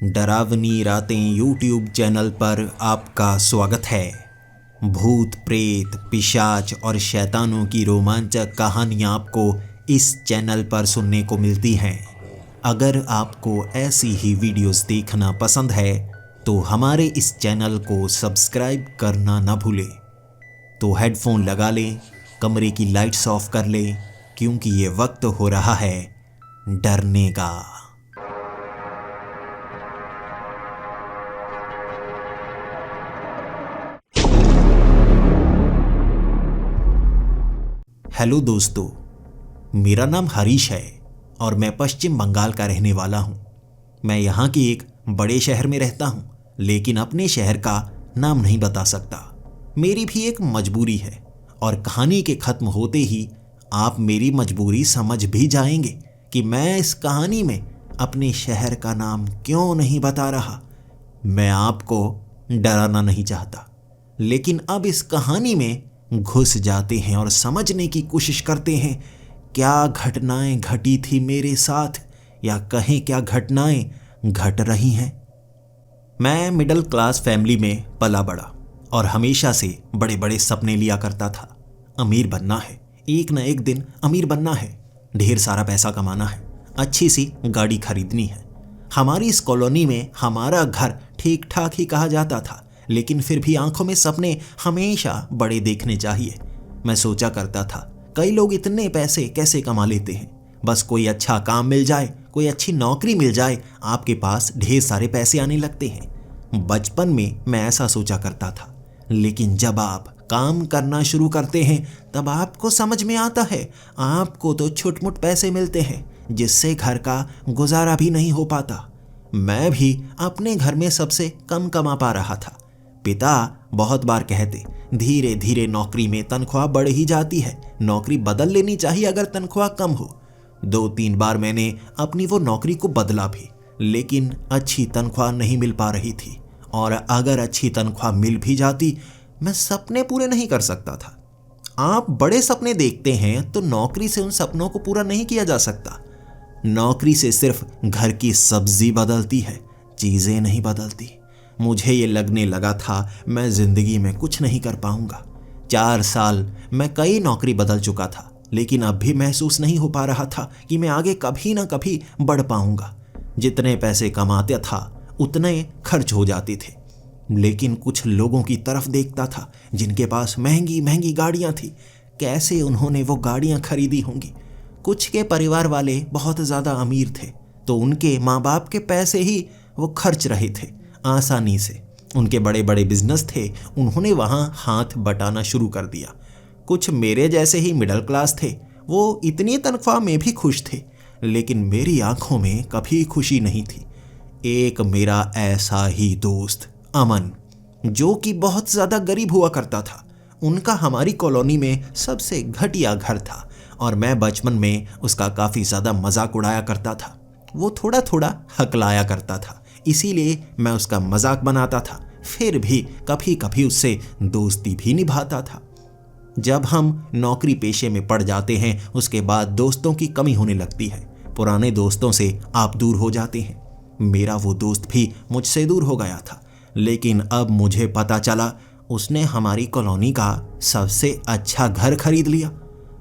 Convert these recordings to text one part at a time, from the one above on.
डरावनी रातें YouTube channel पर आपका स्वागत है। भूत प्रेत पिशाच और शैतानों की रोमांचक कहानियाँ आपको इस चैनल पर सुनने को मिलती हैं। अगर आपको ऐसी ही वीडियोस देखना पसंद है तो हमारे इस चैनल को सब्सक्राइब करना ना भूलें। तो हेडफोन लगा लें, कमरे की लाइट्स ऑफ कर लें, क्योंकि ये वक्त हो रहा है डरने का। हेलो दोस्तों, मेरा नाम हरीश है और मैं पश्चिम बंगाल का रहने वाला हूँ। मैं यहाँ के एक बड़े शहर में रहता हूँ, लेकिन अपने शहर का नाम नहीं बता सकता। मेरी भी एक मजबूरी है और कहानी के ख़त्म होते ही आप मेरी मजबूरी समझ भी जाएंगे कि मैं इस कहानी में अपने शहर का नाम क्यों नहीं बता रहा। मैं आपको डराना नहीं चाहता, लेकिन अब इस कहानी में घुस जाते हैं और समझने की कोशिश करते हैं क्या घटनाएं घटी थी मेरे साथ, या कहें क्या घटनाएं घट रही हैं। मैं मिडिल क्लास फैमिली में पला बड़ा और हमेशा से बड़े बड़े सपने लिया करता था। अमीर बनना है, एक न एक दिन अमीर बनना है, ढेर सारा पैसा कमाना है, अच्छी सी गाड़ी खरीदनी है। हमारी इस कॉलोनी में हमारा घर ठीक ठाक ही कहा जाता था, लेकिन फिर भी आंखों में सपने हमेशा बड़े देखने चाहिए। मैं सोचा करता था कई लोग इतने पैसे कैसे कमा लेते हैं। बस कोई अच्छा काम मिल जाए, कोई अच्छी नौकरी मिल जाए, आपके पास ढेर सारे पैसे आने लगते हैं। बचपन में मैं ऐसा सोचा करता था, लेकिन जब आप काम करना शुरू करते हैं तब आपको समझ में आता है आपको तो छुटमुट पैसे मिलते हैं जिससे घर का गुजारा भी नहीं हो पाता। मैं भी अपने घर में सबसे कम कमा पा रहा था। पिता बहुत बार कहते धीरे धीरे नौकरी में तनख्वाह बढ़ ही जाती है, नौकरी बदल लेनी चाहिए अगर तनख्वाह कम हो। 2-3 बार मैंने अपनी वो नौकरी को बदला भी, लेकिन अच्छी तनख्वाह नहीं मिल पा रही थी, और अगर अच्छी तनख्वाह मिल भी जाती मैं सपने पूरे नहीं कर सकता था। आप बड़े सपने देखते हैं तो नौकरी से उन सपनों को पूरा नहीं किया जा सकता। नौकरी से सिर्फ घर की सब्जी बदलती है, चीज़ें नहीं बदलती। मुझे ये लगने लगा था मैं ज़िंदगी में कुछ नहीं कर पाऊंगा। 4 साल मैं कई नौकरी बदल चुका था, लेकिन अब भी महसूस नहीं हो पा रहा था कि मैं आगे कभी ना कभी बढ़ पाऊंगा। जितने पैसे कमाते था उतने खर्च हो जाते थे, लेकिन कुछ लोगों की तरफ देखता था जिनके पास महंगी महंगी गाड़ियां थी। कैसे उन्होंने वो गाड़ियां खरीदी होंगी। कुछ के परिवार वाले बहुत ज़्यादा अमीर थे, तो उनके माँ बाप के पैसे ही वो खर्च रहे थे आसानी से। उनके बड़े बड़े बिजनेस थे, उन्होंने वहाँ हाथ बटाना शुरू कर दिया। कुछ मेरे जैसे ही मिडिल क्लास थे, वो इतनी तनख्वाह में भी खुश थे, लेकिन मेरी आंखों में कभी खुशी नहीं थी। एक मेरा ऐसा ही दोस्त अमन, जो कि बहुत ज़्यादा गरीब हुआ करता था, उनका हमारी कॉलोनी में सबसे घटिया घर था और मैं बचपन में उसका काफ़ी ज़्यादा मजाक उड़ाया करता था। वो थोड़ा थोड़ा हकलाया करता था, इसीलिए मैं उसका मजाक बनाता था, फिर भी कभी कभी उससे दोस्ती भी निभाता था। जब हम नौकरी पेशे में पड़ जाते हैं उसके बाद दोस्तों की कमी होने लगती है। पुराने दोस्तों से आप दूर हो जाते हैं। मेरा वो दोस्त भी मुझसे दूर हो गया था, लेकिन अब मुझे पता चला उसने हमारी कॉलोनी का सबसे अच्छा घर खरीद लिया।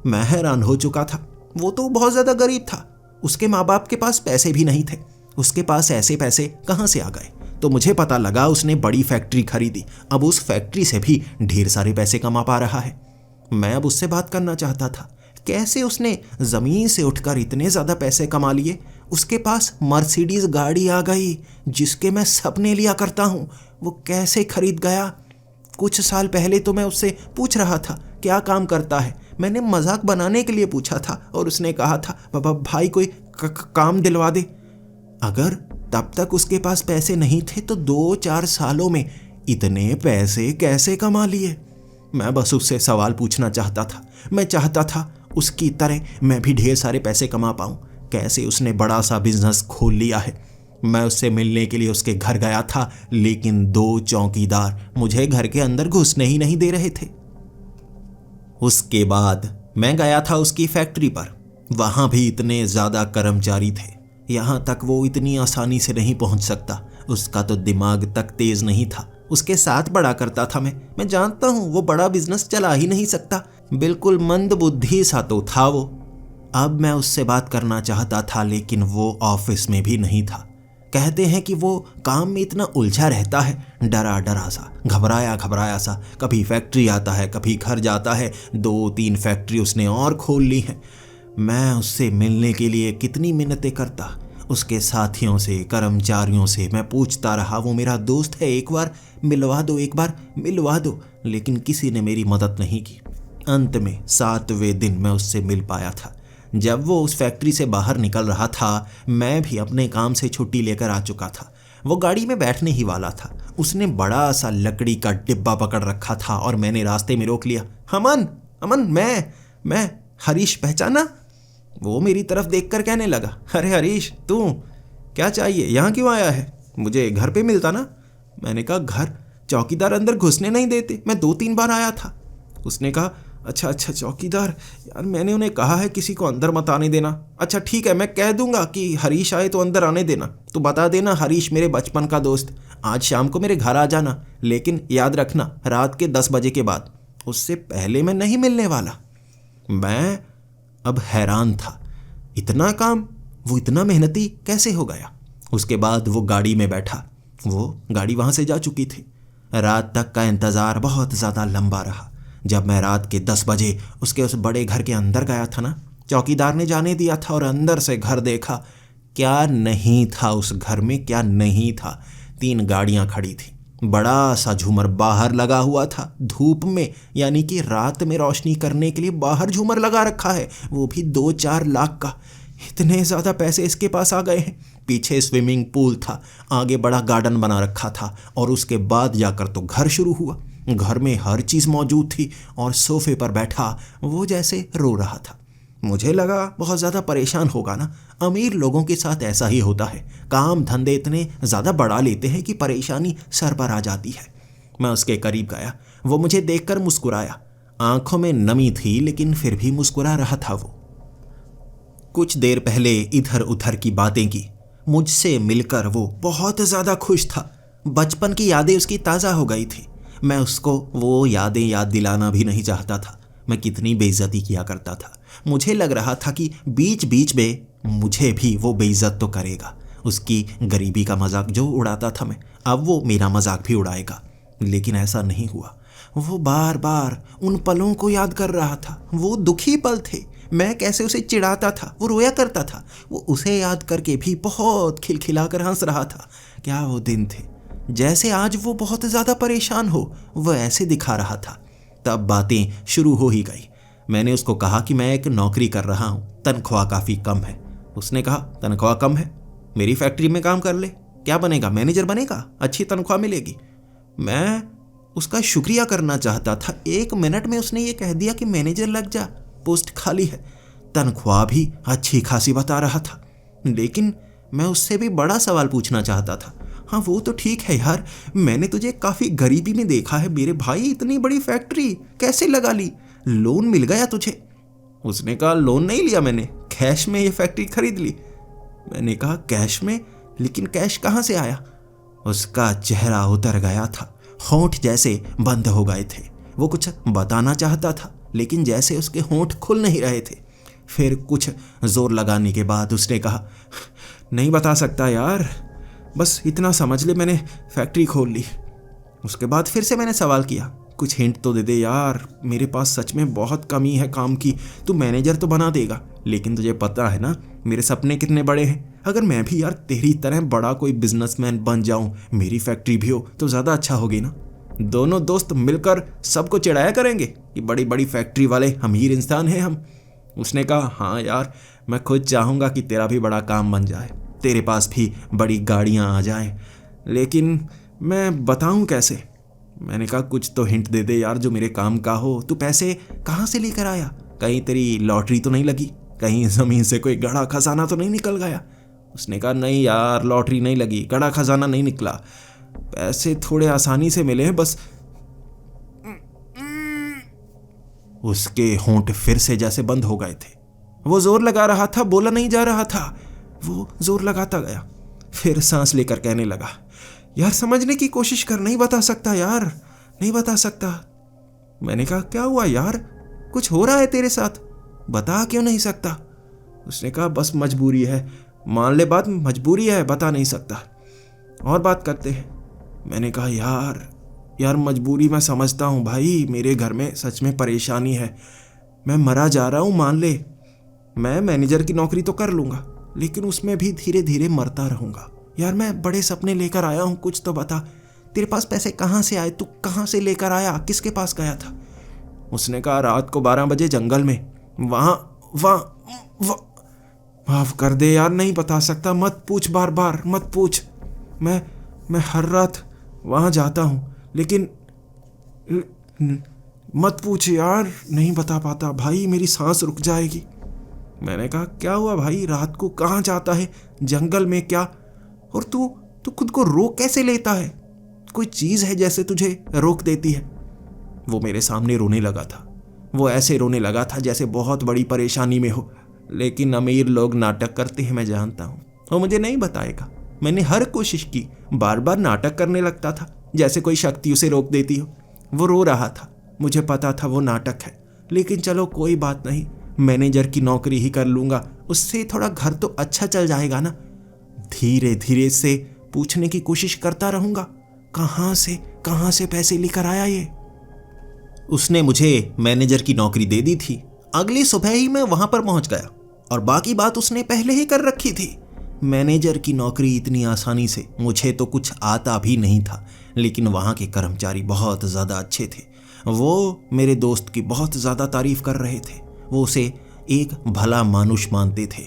मैं हैरान हो चुका था। वो तो बहुत ज़्यादा गरीब था, उसके माँ बाप के पास पैसे भी नहीं थे। उसके पास ऐसे पैसे कहाँ से आ गए? तो मुझे पता लगा उसने बड़ी फैक्ट्री खरीदी, अब उस फैक्ट्री से भी ढेर सारे पैसे कमा पा रहा है। मैं अब उससे बात करना चाहता था, कैसे उसने ज़मीन से उठकर इतने ज़्यादा पैसे कमा लिए। उसके पास मर्सिडीज़ गाड़ी आ गई जिसके मैं सपने लिया करता हूँ, वो कैसे खरीद गया। कुछ साल पहले तो मैं उससे पूछ रहा था क्या काम करता है। मैंने मजाक बनाने के लिए पूछा था और उसने कहा था बाबा भाई कोई काम दिलवा दे। अगर तब तक उसके पास पैसे नहीं थे तो 2-4 सालों में इतने पैसे कैसे कमा लिए। मैं बस उससे सवाल पूछना चाहता था। मैं चाहता था उसकी तरह मैं भी ढेर सारे पैसे कमा पाऊँ। कैसे उसने बड़ा सा बिजनेस खोल लिया है। मैं उससे मिलने के लिए उसके घर गया था, लेकिन 2 चौकीदार मुझे घर के अंदर घुसने ही नहीं दे रहे थे। उसके बाद मैं गया था उसकी फैक्ट्री पर। वहाँ भी इतने ज़्यादा कर्मचारी थे, यहाँ तक वो इतनी आसानी से नहीं पहुँच सकता। उसका तो दिमाग तक तेज नहीं था। उसके साथ बड़ा करता था मैं जानता हूँ वो बड़ा बिजनेस चला ही नहीं सकता। बिल्कुल मंदबुद्धि सा तो था वो। अब मैं उससे बात करना चाहता था लेकिन वो ऑफिस में भी नहीं था। कहते हैं कि वो काम में इतना उलझा रहता है, डरा डरा सा, घबराया घबराया सा। कभी फैक्ट्री आता है, कभी घर जाता है। 2-3 फैक्ट्री उसने और खोल ली है। मैं उससे मिलने के लिए कितनी मिन्नतें करता। उसके साथियों से, कर्मचारियों से मैं पूछता रहा, वो मेरा दोस्त है, एक बार मिलवा दो, एक बार मिलवा दो। लेकिन किसी ने मेरी मदद नहीं की। अंत में 7वें दिन मैं उससे मिल पाया था। जब वो उस फैक्ट्री से बाहर निकल रहा था, मैं भी अपने काम से छुट्टी लेकर आ चुका था। वो गाड़ी में बैठने ही वाला था। उसने बड़ा सा लकड़ी का डिब्बा पकड़ रखा था और मैंने रास्ते में रोक लिया। अमन, अमन, मैं हरीश, पहचाना? वो मेरी तरफ देखकर कहने लगा, अरे हरीश, तू क्या चाहिए, यहाँ क्यों आया है? मुझे घर पे मिलता ना। मैंने कहा, घर? चौकीदार अंदर घुसने नहीं देते, मैं 2-3 बार आया था। उसने कहा, अच्छा, चौकीदार, यार मैंने उन्हें कहा है किसी को अंदर मत आने देना। अच्छा ठीक है, मैं कह दूंगा कि हरीश आए तो अंदर आने देना। तो बता देना हरीश मेरे बचपन का दोस्त, आज शाम को मेरे घर आ जाना, लेकिन याद रखना रात के 10 बजे के बाद, उससे पहले मैं नहीं मिलने वाला। मैं अब हैरान था, इतना काम, वो इतना मेहनती कैसे हो गया? उसके बाद वो गाड़ी में बैठा। वो गाड़ी वहाँ से जा चुकी थी। रात तक का इंतज़ार बहुत ज़्यादा लंबा रहा। जब मैं रात के 10 बजे उसके उस बड़े घर के अंदर गया था ना, चौकीदार ने जाने दिया था और अंदर से घर देखा, क्या नहीं था उस घर में, क्या नहीं था। 3 गाड़ियाँ खड़ी थी, बड़ा सा झूमर बाहर लगा हुआ था धूप में, यानी कि रात में रोशनी करने के लिए बाहर झूमर लगा रखा है, वो भी 2-4 लाख का। इतने ज़्यादा पैसे इसके पास आ गए हैं। पीछे स्विमिंग पूल था, आगे बड़ा गार्डन बना रखा था और उसके बाद जाकर तो घर शुरू हुआ। घर में हर चीज़ मौजूद थी और सोफे पर बैठा वो जैसे रो रहा था। मुझे लगा बहुत ज़्यादा परेशान होगा ना। अमीर लोगों के साथ ऐसा ही होता है, काम धंधे इतने ज़्यादा बढ़ा लेते हैं कि परेशानी सर पर आ जाती है। मैं उसके करीब गया। वो मुझे देखकर मुस्कुराया। आंखों में नमी थी लेकिन फिर भी मुस्कुरा रहा था वो। कुछ देर पहले इधर उधर की बातें की। मुझसे मिलकर वो बहुत ज़्यादा खुश था। बचपन की यादें उसकी ताज़ा हो गई थी। मैं उसको वो यादें याद दिलाना भी नहीं चाहता था। मैं कितनी बेइज्जती किया करता था। मुझे लग रहा था कि बीच बीच में मुझे भी वो बेइज्जत तो करेगा। उसकी गरीबी का मजाक जो उड़ाता था मैं, अब वो मेरा मजाक भी उड़ाएगा। लेकिन ऐसा नहीं हुआ। वो बार बार उन पलों को याद कर रहा था। वो दुखी पल थे। मैं कैसे उसे चिढ़ाता था, वो रोया करता था। वो उसे याद करके भी बहुत खिलखिलाकर हंस रहा था। क्या वो दिन थे, जैसे आज वो बहुत ज़्यादा परेशान हो, वो ऐसे दिखा रहा था। तब बातें शुरू हो ही गई। मैंने उसको कहा कि मैं एक नौकरी कर रहा हूँ, तनख्वाह काफ़ी कम है। उसने कहा, तनख्वाह कम है? मेरी फैक्ट्री में काम कर ले, क्या बनेगा, मैनेजर बनेगा, अच्छी तनख्वाह मिलेगी। मैं उसका शुक्रिया करना चाहता था। 1 मिनट में उसने ये कह दिया कि मैनेजर लग जा, पोस्ट खाली है। तनख्वाह भी अच्छी खासी बता रहा था। लेकिन मैं उससे भी बड़ा सवाल पूछना चाहता था। हाँ वो तो ठीक है यार, मैंने तुझे काफ़ी गरीबी में देखा है मेरे भाई, इतनी बड़ी फैक्ट्री कैसे लगा ली, लोन मिल गया तुझे? उसने कहा, लोन नहीं लिया मैंने, कैश में ये फैक्ट्री खरीद ली। मैंने कहा, कैश में? लेकिन कैश कहाँ से आया? उसका चेहरा उतर गया था, होंठ जैसे बंद हो गए थे। वो कुछ बताना चाहता था लेकिन जैसे उसके होंठ खुल नहीं रहे थे। फिर कुछ जोर लगाने के बाद उसने कहा, नहीं बता सकता यार, बस इतना समझ ले मैंने फैक्ट्री खोल ली। उसके बाद फिर से मैंने सवाल किया, कुछ हिंट तो दे दे यार, मेरे पास सच में बहुत कमी है काम की, तू मैनेजर तो बना देगा, लेकिन तुझे पता है ना मेरे सपने कितने बड़े हैं। अगर मैं भी यार तेरी तरह बड़ा कोई बिजनेसमैन बन जाऊं, मेरी फैक्ट्री भी हो तो ज़्यादा अच्छा होगी ना। दोनों दोस्त मिलकर सबको चिढ़ाया करेंगे कि बड़ी बड़ी फैक्ट्री वाले अमीर इंसान हैं हम। उसने कहा, हाँ यार, मैं खुद चाहूँगा कि तेरा भी बड़ा काम बन जाए, तेरे पास भी बड़ी गाड़ियाँ आ जाएं, लेकिन मैं बताऊँ कैसे? मैंने कहा, कुछ तो हिंट दे दे यार जो मेरे काम का हो। तू पैसे कहाँ से लेकर आया? कहीं तेरी लॉटरी तो नहीं लगी? कहीं ज़मीन से कोई गड़ा खजाना तो नहीं निकल गया? उसने कहा, नहीं यार, लॉटरी नहीं लगी, गड़ा खजाना नहीं निकला, पैसे थोड़े आसानी से मिले हैं बस। उसके होंठ फिर से जैसे बंद हो गए थे। वो जोर लगा रहा था, बोला नहीं जा रहा था। वो जोर लगाता गया। फिर सांस लेकर कहने लगा, यार समझने की कोशिश कर, नहीं बता सकता यार, नहीं बता सकता। मैंने कहा, क्या हुआ यार, कुछ हो रहा है तेरे साथ, बता क्यों नहीं सकता? उसने कहा, बस मजबूरी है, मान ले बात, मजबूरी है, बता नहीं सकता, और बात करते हैं। मैंने कहा, यार मजबूरी मैं समझता हूँ भाई, मेरे घर में सच में परेशानी है, मैं मरा जा रहा हूँ, मान ले, मैं मैनेजर की नौकरी तो कर लूँगा, लेकिन उसमें भी धीरे धीरे मरता रहूँगा। यार मैं बड़े सपने लेकर आया हूँ, कुछ तो बता, तेरे पास पैसे कहाँ से आए, तू कहाँ से लेकर आया, किसके पास गया था? उसने कहा, रात को 12 बजे जंगल में, वहाँ माफ कर दे यार, नहीं बता सकता, मत पूछ, बार बार मत पूछ, मैं हर रात वहाँ जाता हूँ, लेकिन मत पूछ यार, नहीं बता पाता भाई, मेरी सांस रुक जाएगी। मैंने कहा, क्या हुआ भाई, रात को कहाँ जाता है, जंगल में क्या, और तू खुद को रोक कैसे लेता है, कोई चीज़ है जैसे तुझे रोक देती है? वो मेरे सामने रोने लगा था। वो ऐसे रोने लगा था जैसे बहुत बड़ी परेशानी में हो, लेकिन अमीर लोग नाटक करते हैं, मैं जानता हूँ। वो मुझे नहीं बताएगा, मैंने हर कोशिश की, बार बार नाटक करने लगता था जैसे कोई शक्ति उसे रोक देती हो। वो रो रहा था, मुझे पता था वो नाटक है, लेकिन चलो कोई बात नहीं, मैनेजर की नौकरी ही कर लूँगा, उससे थोड़ा घर तो अच्छा चल जाएगा ना। धीरे धीरे से पूछने की कोशिश करता रहूँगा, कहाँ से पैसे लेकर आया ये? उसने मुझे मैनेजर की नौकरी दे दी थी। अगली सुबह ही मैं वहां पर पहुंच गया और बाकी बात उसने पहले ही कर रखी थी। मैनेजर की नौकरी इतनी आसानी से, मुझे तो कुछ आता भी नहीं था, लेकिन वहां के कर्मचारी बहुत ज़्यादा अच्छे थे। वो मेरे दोस्त की बहुत ज़्यादा तारीफ कर रहे थे, वो उसे एक भला मानुष मानते थे।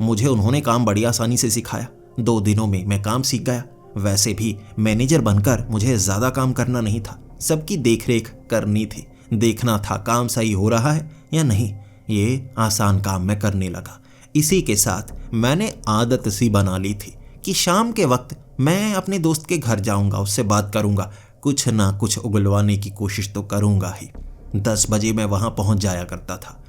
मुझे उन्होंने काम बड़ी आसानी से सिखाया। 2 दिनों में मैं काम सीख गया। वैसे भी मैनेजर बनकर मुझे ज़्यादा काम करना नहीं था, सबकी देखरेख करनी थी, देखना था काम सही हो रहा है या नहीं। ये आसान काम मैं करने लगा। इसी के साथ मैंने आदत सी बना ली थी कि शाम के वक्त मैं अपने दोस्त के घर जाऊंगा, उससे बात करूंगा, कुछ ना कुछ उगलवाने की कोशिश तो करूंगा ही। 10 बजे मैं वहां पहुंच जाया करता था।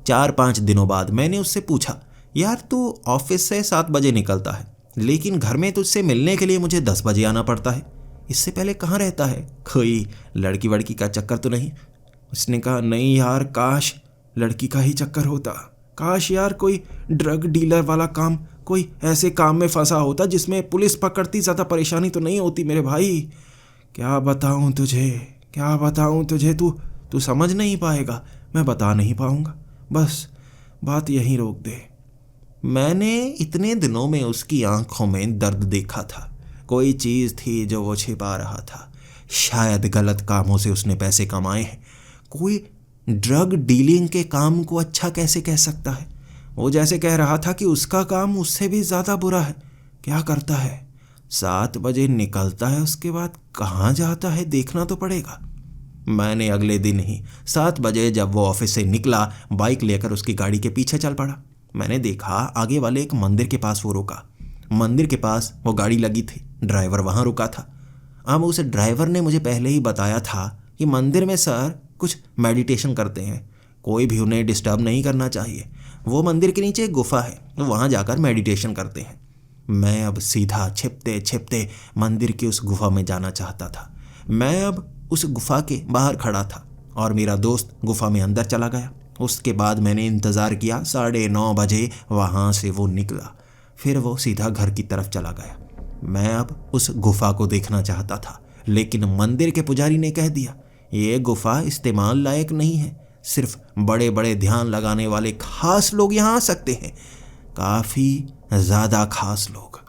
4-5 दिनों बाद मैंने उससे पूछा, यार तू ऑफिस से 7 बजे निकलता है, लेकिन घर में तुझसे मिलने के लिए मुझे 10 बजे आना पड़ता है, इससे पहले कहाँ रहता है? कोई लड़की वड़की का चक्कर तो नहीं? उसने कहा, नहीं यार, काश लड़की का ही चक्कर होता, काश यार कोई ड्रग डीलर वाला काम, कोई ऐसे काम में फंसा होता जिसमें पुलिस पकड़ती, ज़्यादा परेशानी तो नहीं होती मेरे भाई। क्या बताऊं तुझे, तू समझ नहीं पाएगा, मैं बता नहीं पाऊंगा, बस बात यहीं रोक दे। मैंने इतने दिनों में उसकी आंखों में दर्द देखा था, कोई चीज़ थी जो वो छिपा रहा था। शायद गलत कामों से उसने पैसे कमाए हैं। कोई ड्रग डीलिंग के काम को अच्छा कैसे कह सकता है? वो जैसे कह रहा था कि उसका काम उससे भी ज़्यादा बुरा है। क्या करता है? 7 बजे निकलता है, उसके बाद कहाँ जाता है, देखना तो पड़ेगा। मैंने अगले दिन ही 7 बजे जब वो ऑफिस से निकला, बाइक लेकर उसकी गाड़ी के पीछे चल पड़ा। मैंने देखा आगे वाले एक मंदिर के पास वो रुका। मंदिर के पास वो गाड़ी लगी थी, ड्राइवर वहाँ रुका था। अब उस ड्राइवर ने मुझे पहले ही बताया था कि मंदिर में सर कुछ मेडिटेशन करते हैं, कोई भी उन्हें डिस्टर्ब नहीं करना चाहिए। वो मंदिर के नीचे एक गुफा है, वहाँ जाकर मेडिटेशन करते हैं। मैं अब सीधा छिपते छिपते मंदिर की उस गुफा में जाना चाहता था। मैं अब उस गुफा के बाहर खड़ा था और मेरा दोस्त गुफा में अंदर चला गया। उसके बाद मैंने इंतज़ार किया। 9:30 बजे वहाँ से वो निकला, फिर वो सीधा घर की तरफ चला गया। मैं अब उस गुफा को देखना चाहता था, लेकिन मंदिर के पुजारी ने कह दिया, ये गुफा इस्तेमाल लायक नहीं है, सिर्फ बड़े बड़े ध्यान लगाने वाले खास लोग यहाँ आ सकते हैं, काफ़ी ज़्यादा खास लोग।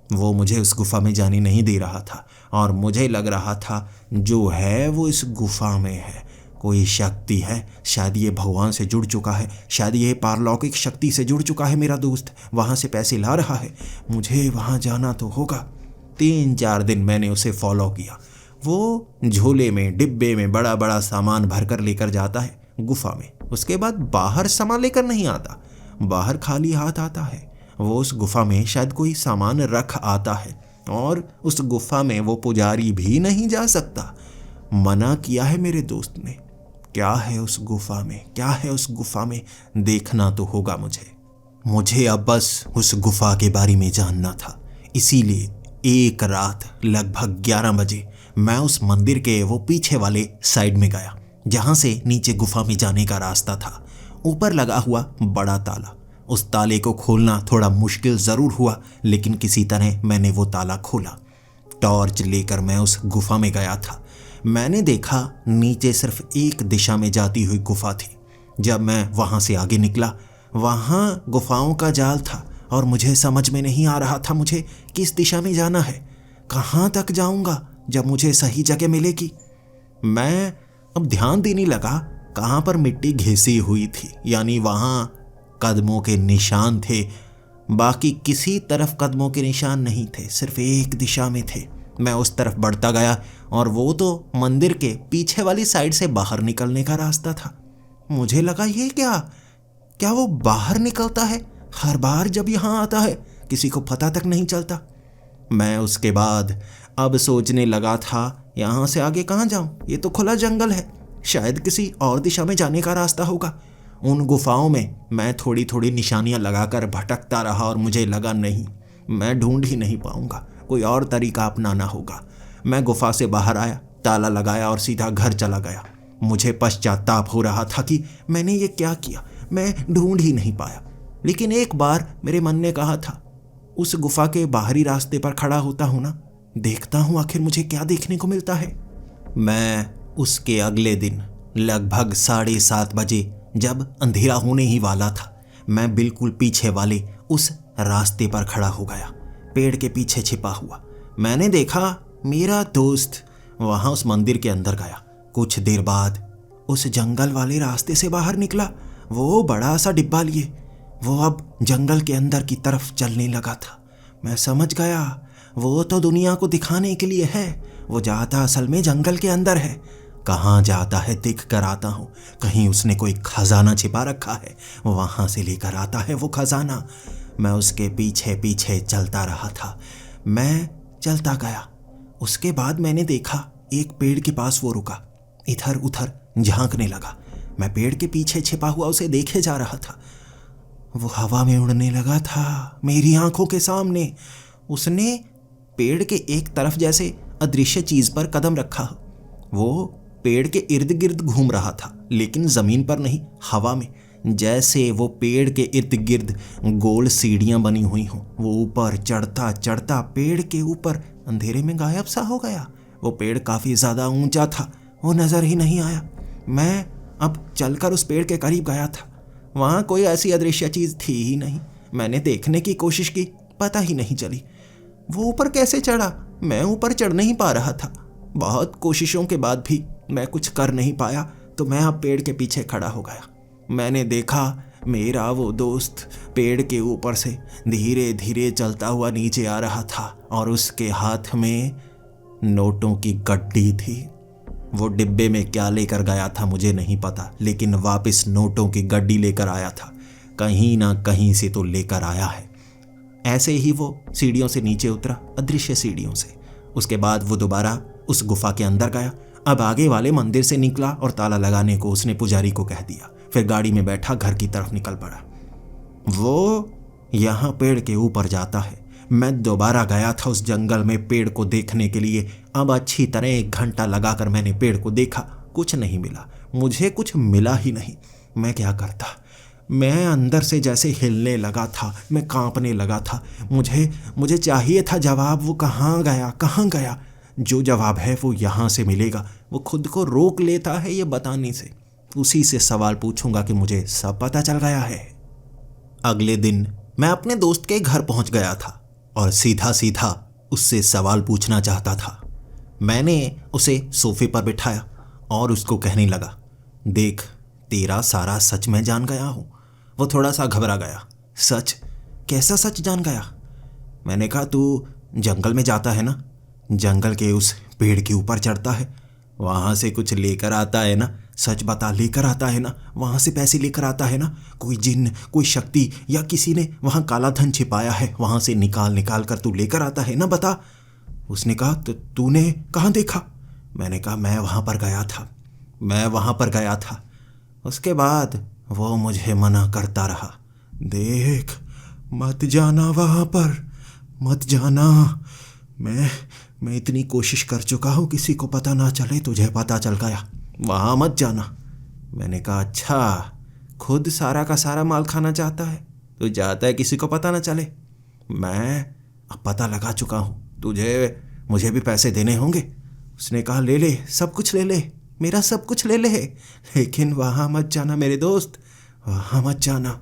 वो मुझे उस गुफा में जाने नहीं दे रहा था और मुझे लग रहा था जो है वो इस गुफा में है, कोई शक्ति है, शायद ये भगवान से जुड़ चुका है, शायद ये पारलौकिक शक्ति से जुड़ चुका है। मेरा दोस्त वहाँ से पैसे ला रहा है, मुझे वहाँ जाना तो होगा। 3-4 दिन मैंने उसे फॉलो किया। वो झोले में, डिब्बे में बड़ा बड़ा सामान भर कर लेकर जाता है गुफा में, उसके बाद बाहर सामान लेकर नहीं आता, बाहर खाली हाथ आता है। वो उस गुफा में शायद कोई सामान रख आता है और उस गुफा में वो पुजारी भी नहीं जा सकता, मना किया है मेरे दोस्त ने। क्या है उस गुफा में, क्या है उस गुफा में, देखना तो होगा मुझे अब बस उस गुफा के बारे में जानना था। इसीलिए एक रात लगभग 11 बजे मैं उस मंदिर के वो पीछे वाले साइड में गया जहाँ से नीचे गुफा में जाने का रास्ता था। ऊपर लगा हुआ बड़ा ताला, उस ताले को खोलना थोड़ा मुश्किल ज़रूर हुआ, लेकिन किसी तरह मैंने वो ताला खोला। टॉर्च लेकर मैं उस गुफा में गया था। मैंने देखा नीचे सिर्फ एक दिशा में जाती हुई गुफा थी। जब मैं वहाँ से आगे निकला, वहाँ गुफाओं का जाल था और मुझे समझ में नहीं आ रहा था मुझे किस दिशा में जाना है, कहाँ तक जाऊँगा जब मुझे सही जगह मिलेगी। मैं अब ध्यान देने लगा कहाँ पर मिट्टी घिसी हुई थी, यानी वहाँ कदमों के निशान थे। बाकी किसी तरफ कदमों के निशान नहीं थे, सिर्फ एक दिशा में थे। मैं उस तरफ बढ़ता गया और वो तो मंदिर के पीछे वाली साइड से बाहर निकलने का रास्ता था। मुझे लगा ये क्या वो बाहर निकलता है हर बार जब यहाँ आता है, किसी को पता तक नहीं चलता। मैं उसके बाद अब सोचने लगा था यहाँ से आगे कहाँ जाऊँ, ये तो खुला जंगल है, शायद किसी और दिशा में जाने का रास्ता होगा। उन गुफाओं में मैं थोड़ी थोड़ी निशानियाँ लगाकर भटकता रहा और मुझे लगा नहीं, मैं ढूंढ ही नहीं पाऊँगा, कोई और तरीका अपनाना होगा। मैं गुफा से बाहर आया, ताला लगाया और सीधा घर चला गया। मुझे पश्चाताप हो रहा था कि मैंने ये क्या किया, मैं ढूंढ ही नहीं पाया। लेकिन एक बार मेरे मन ने कहा था उस गुफा के बाहरी रास्ते पर खड़ा होता हूँ ना, देखता हूँ आखिर मुझे क्या देखने को मिलता है। मैं उसके अगले दिन लगभग 7:30 बजे, जब अंधेरा होने ही वाला था, मैं बिल्कुल पीछे वाले उस रास्ते पर खड़ा हो गया, पेड़ के पीछे छिपा हुआ। मैंने देखा मेरा दोस्त वहाँ उस मंदिर के अंदर गया। कुछ देर बाद उस जंगल वाले रास्ते से बाहर निकला, वो बड़ा सा डिब्बा लिए। वो अब जंगल के अंदर की तरफ चलने लगा था। मैं समझ गया वो तो दुनिया को दिखाने के लिए है, वो जाता असल में जंगल के अंदर है। कहाँ जाता है देख कर आता हूँ, कहीं उसने कोई खजाना छिपा रखा है, वहाँ से लेकर आता है वो खजाना। मैं उसके पीछे पीछे चलता रहा था। मैं चलता गया। उसके बाद मैंने देखा एक पेड़ के पास वो रुका, इधर उधर झांकने लगा। मैं पेड़ के पीछे छिपा हुआ उसे देखे जा रहा था। वो हवा में उड़ने लगा था मेरी आंखों के सामने। उसने पेड़ के एक तरफ जैसे अदृश्य चीज पर कदम रखा। वो पेड़ के इर्द गिर्द घूम रहा था, लेकिन जमीन पर नहीं, हवा में। जैसे वो पेड़ के इर्द गिर्द गोल सीढ़ियां बनी हुई हों। वो ऊपर चढ़ता चढ़ता पेड़ के ऊपर अंधेरे में गायब सा हो गया। वो पेड़ काफी ज्यादा ऊंचा था, वो नजर ही नहीं आया। मैं अब चलकर उस पेड़ के करीब गया था। वहाँ कोई ऐसी अदृश्य चीज थी ही नहीं। मैंने देखने की कोशिश की, पता ही नहीं चली वो ऊपर कैसे चढ़ा। मैं ऊपर चढ़ नहीं पा रहा था। बहुत कोशिशों के बाद भी मैं कुछ कर नहीं पाया, तो मैं अब पेड़ के पीछे खड़ा हो गया। मैंने देखा मेरा वो दोस्त पेड़ के ऊपर से धीरे धीरे चलता हुआ नीचे आ रहा था और उसके हाथ में नोटों की गड्डी थी। वो डिब्बे में क्या लेकर गया था मुझे नहीं पता, लेकिन वापस नोटों की गड्डी लेकर आया था। कहीं ना कहीं से तो लेकर आया है। ऐसे ही वो सीढ़ियों से नीचे उतरा, अदृश्य सीढ़ियों से। उसके बाद वो दोबारा उस गुफा के अंदर गया। अब आगे वाले मंदिर से निकला और ताला लगाने को उसने पुजारी को कह दिया। फिर गाड़ी में बैठा घर की तरफ निकल पड़ा। वो यहाँ पेड़ के ऊपर जाता है। मैं दोबारा गया था उस जंगल में पेड़ को देखने के लिए। अब अच्छी तरह 1 घंटा लगाकर मैंने पेड़ को देखा, कुछ नहीं मिला। मुझे कुछ मिला ही नहीं। मैं क्या करता? मैं अंदर से जैसे हिलने लगा था, मैं कांपने लगा था। मुझे चाहिए था जवाब। वो कहाँ गया? जो जवाब है वो यहाँ से मिलेगा। वो खुद को रोक लेता है ये बताने से। उसी से सवाल पूछूंगा कि मुझे सब पता चल गया है। अगले दिन मैं अपने दोस्त के घर पहुंच गया था और सीधा सीधा उससे सवाल पूछना चाहता था। मैंने उसे सोफे पर बिठाया और उसको कहने लगा, देख, तेरा सारा सच मैं जान गया हूँ। वो थोड़ा सा घबरा गया। सच? कैसा सच जान गया? मैंने कहा, तू जंगल में जाता है ना, जंगल के उस पेड़ के ऊपर चढ़ता है, वहाँ से कुछ लेकर आता है ना। सच बता, लेकर आता है ना? वहाँ से पैसे लेकर आता है ना? कोई जिन्न, कोई शक्ति या किसी ने वहाँ काला धन छिपाया है, वहाँ से निकाल कर तू लेकर आता है ना? बता। उसने कहा, तो तूने कहाँ देखा? मैंने कहा, मैं वहाँ पर गया था। उसके बाद वो मुझे मना करता रहा, देख, मत जाना वहाँ पर, मत जाना। मैं इतनी कोशिश कर चुका हूँ, किसी को पता ना चले। तुझे पता चल गया, वहाँ मत जाना। मैंने कहा अच्छा, खुद सारा का सारा माल खाना चाहता है, तो चाहता है किसी को पता ना चले। मैं अब पता लगा चुका हूँ, मुझे भी पैसे देने होंगे। उसने कहा ले ले, सब कुछ ले ले, मेरा सब कुछ ले ले, लेकिन वहाँ मत जाना मेरे दोस्त, वहाँ मत जाना।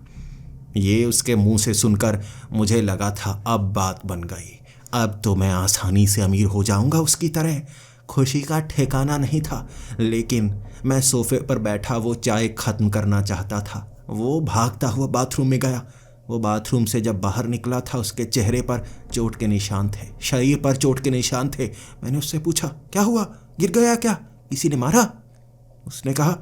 ये उसके मुंह से सुनकर मुझे लगा था अब बात बन गई, अब तो मैं आसानी से अमीर हो जाऊंगा उसकी तरह। खुशी का ठिकाना नहीं था, लेकिन मैं सोफे पर बैठा वो चाय ख़त्म करना चाहता था। वो भागता हुआ बाथरूम में गया। वो बाथरूम से जब बाहर निकला था, उसके चेहरे पर चोट के निशान थे, शरीर पर चोट के निशान थे। मैंने उससे पूछा क्या हुआ, गिर गया क्या, किसी ने मारा? उसने कहा